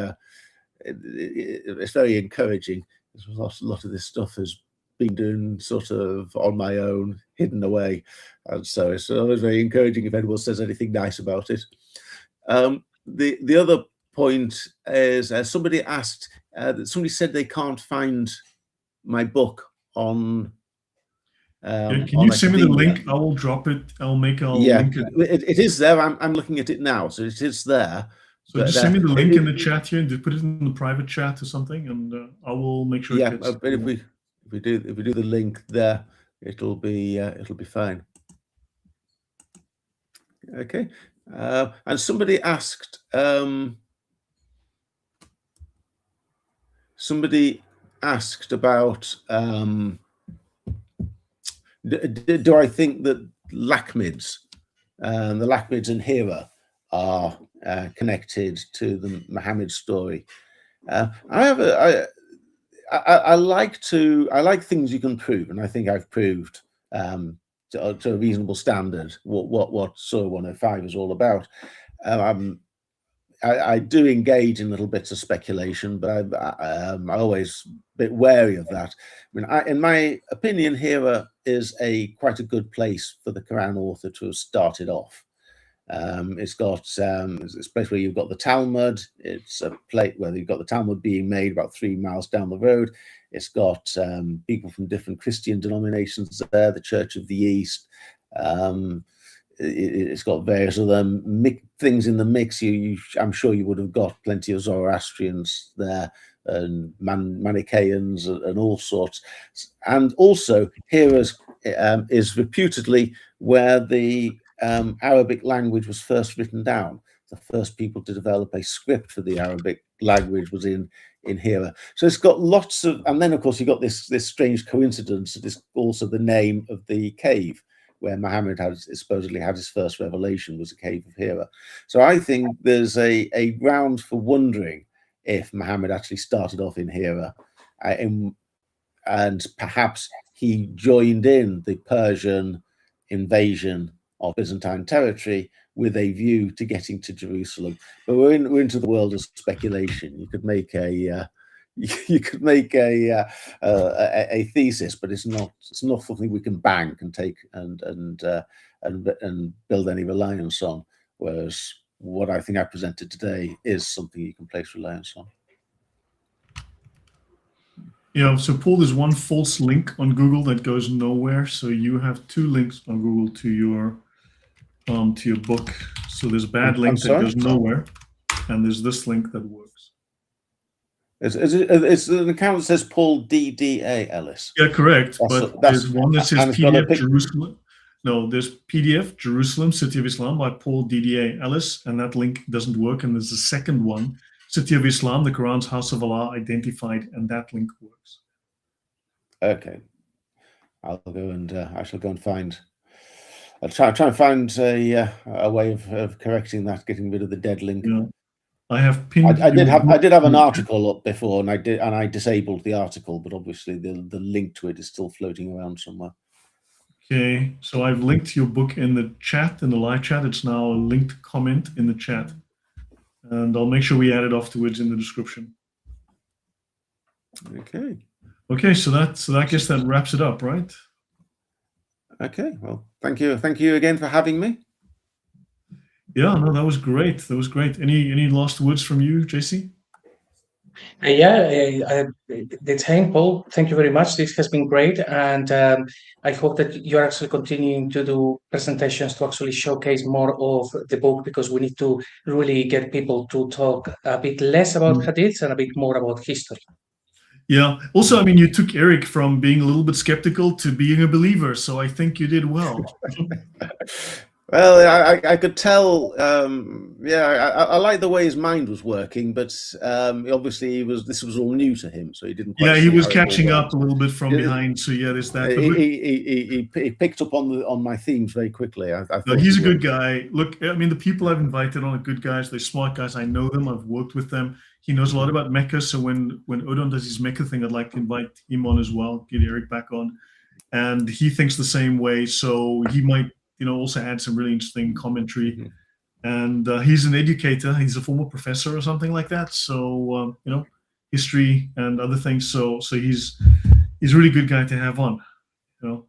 S2: encouraging. A lot of this stuff has been doing sort of on my own, hidden away, and so it's always very encouraging if anyone says anything nice about it. The other point is somebody asked, somebody said they can't find my book on.
S1: Can you send me the link? I will drop it. Link it.
S2: It is there. I'm looking at it now, so it is there.
S1: So just send me the link in the chat here, and just put it in the private chat or something, and I will make sure.
S2: Yeah, but if we do the link there, it'll be fine. Okay, and somebody asked. Somebody asked about do I think that Lakhmids, the Lakhmids and Hira, are connected to the Muhammad story? I like things you can prove, and I think I've proved to a reasonable standard what Surah 105 is all about. I do engage in little bits of speculation, but I'm always a bit wary of that. I mean, in my opinion, Hira is quite a good place for the Quran author to have started off. It's a place where you've got the Talmud. It's a place where you've got the Talmud being made about 3 miles down the road. It's got people from different Christian denominations there, the Church of the East. It's got various other things in the mix. I'm sure you would have got plenty of Zoroastrians there, and Manichaeans and all sorts. And also, Hira is reputedly where the Arabic language was first written down. The first people to develop a script for the Arabic language was in Hira. So it's got lots of, and then of course you got this strange coincidence that is also the name of the cave where Muhammad supposedly had his first revelation, was the cave of Hira. So I think there's a ground for wondering if Muhammad actually started off in Hira, and perhaps he joined in the Persian invasion of Byzantine territory with a view to getting to Jerusalem. But we're into the world of speculation. You could make a thesis, but it's not something we can bank and take and build any reliance on. Whereas what I think I presented today is something you can place reliance on.
S1: Yeah, so Paul, there's one false link on Google that goes nowhere. So you have 2 links on Google to your book. So there's a bad link that goes nowhere, and there's this link that works.
S2: It's an account that says Paul DDA Ellis.
S1: Yeah, correct. But there's one that says PDF Jerusalem. No, there's PDF Jerusalem, City of Islam by Paul DDA Ellis, and that link doesn't work. And there's a second one, City of Islam, the Quran's House of Allah identified, and that link works.
S2: Okay, I shall go and find. I'll try and find a way of correcting that, getting rid of the dead link.
S1: Yeah. I have pinned.
S2: I did have an article up before, and I disabled the article, but obviously the link to it is still floating around somewhere.
S1: Okay, so I've linked your book in the chat, in the live chat. It's now a linked comment in the chat, and I'll make sure we add it afterwards in the description.
S2: Okay.
S1: Okay, so I guess that wraps it up, right?
S2: Okay, well, thank you again for having me.
S1: Yeah, no, that was great. That was great. Any last words from you, JC?
S4: The same, Paul. Thank you very much. This has been great, and I hope that you're actually continuing to do presentations to actually showcase more of the book, because we need to really get people to talk a bit less about hadiths and a bit more about history.
S1: Yeah. Also, I mean, you took Eric from being a little bit skeptical to being a believer, so I think you did well.
S2: Well, I could tell. I like the way his mind was working, but obviously this was all new to him, so he didn't. Quite
S1: He was
S2: how it all
S1: catching up
S2: worked.
S1: a little bit from behind. So yeah, there's that.
S2: He picked up on my themes very quickly. I
S1: No,
S2: thought
S1: he's
S2: he
S1: a good
S2: would.
S1: guy. Look, I mean, the people I've invited on are good guys. They're smart guys. I know them. I've worked with them. He knows a lot about Mecca. So when Odon does his Mecca thing, I'd like to invite him on as well, get Eric back on. And he thinks the same way. So he might, also add some really interesting commentary.
S2: Mhm.
S1: And he's an educator. He's a former professor or something like that. So, history and other things. So he's a really good guy to have on, So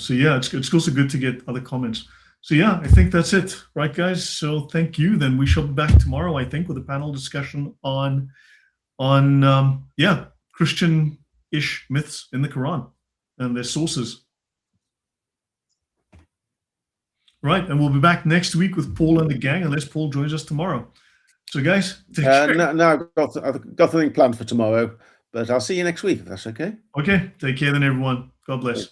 S1: yeah, it's also good to get other comments. So yeah, I think that's it, right, guys? So thank you. Then we shall be back tomorrow, I think, with a panel discussion on Christian-ish myths in the Quran and their sources. Right, and we'll be back next week with Paul and the gang, unless Paul joins us tomorrow. So guys, take care.
S2: No, I've got something planned for tomorrow, but I'll see you next week if that's okay.
S1: Okay, take care then, everyone. God bless.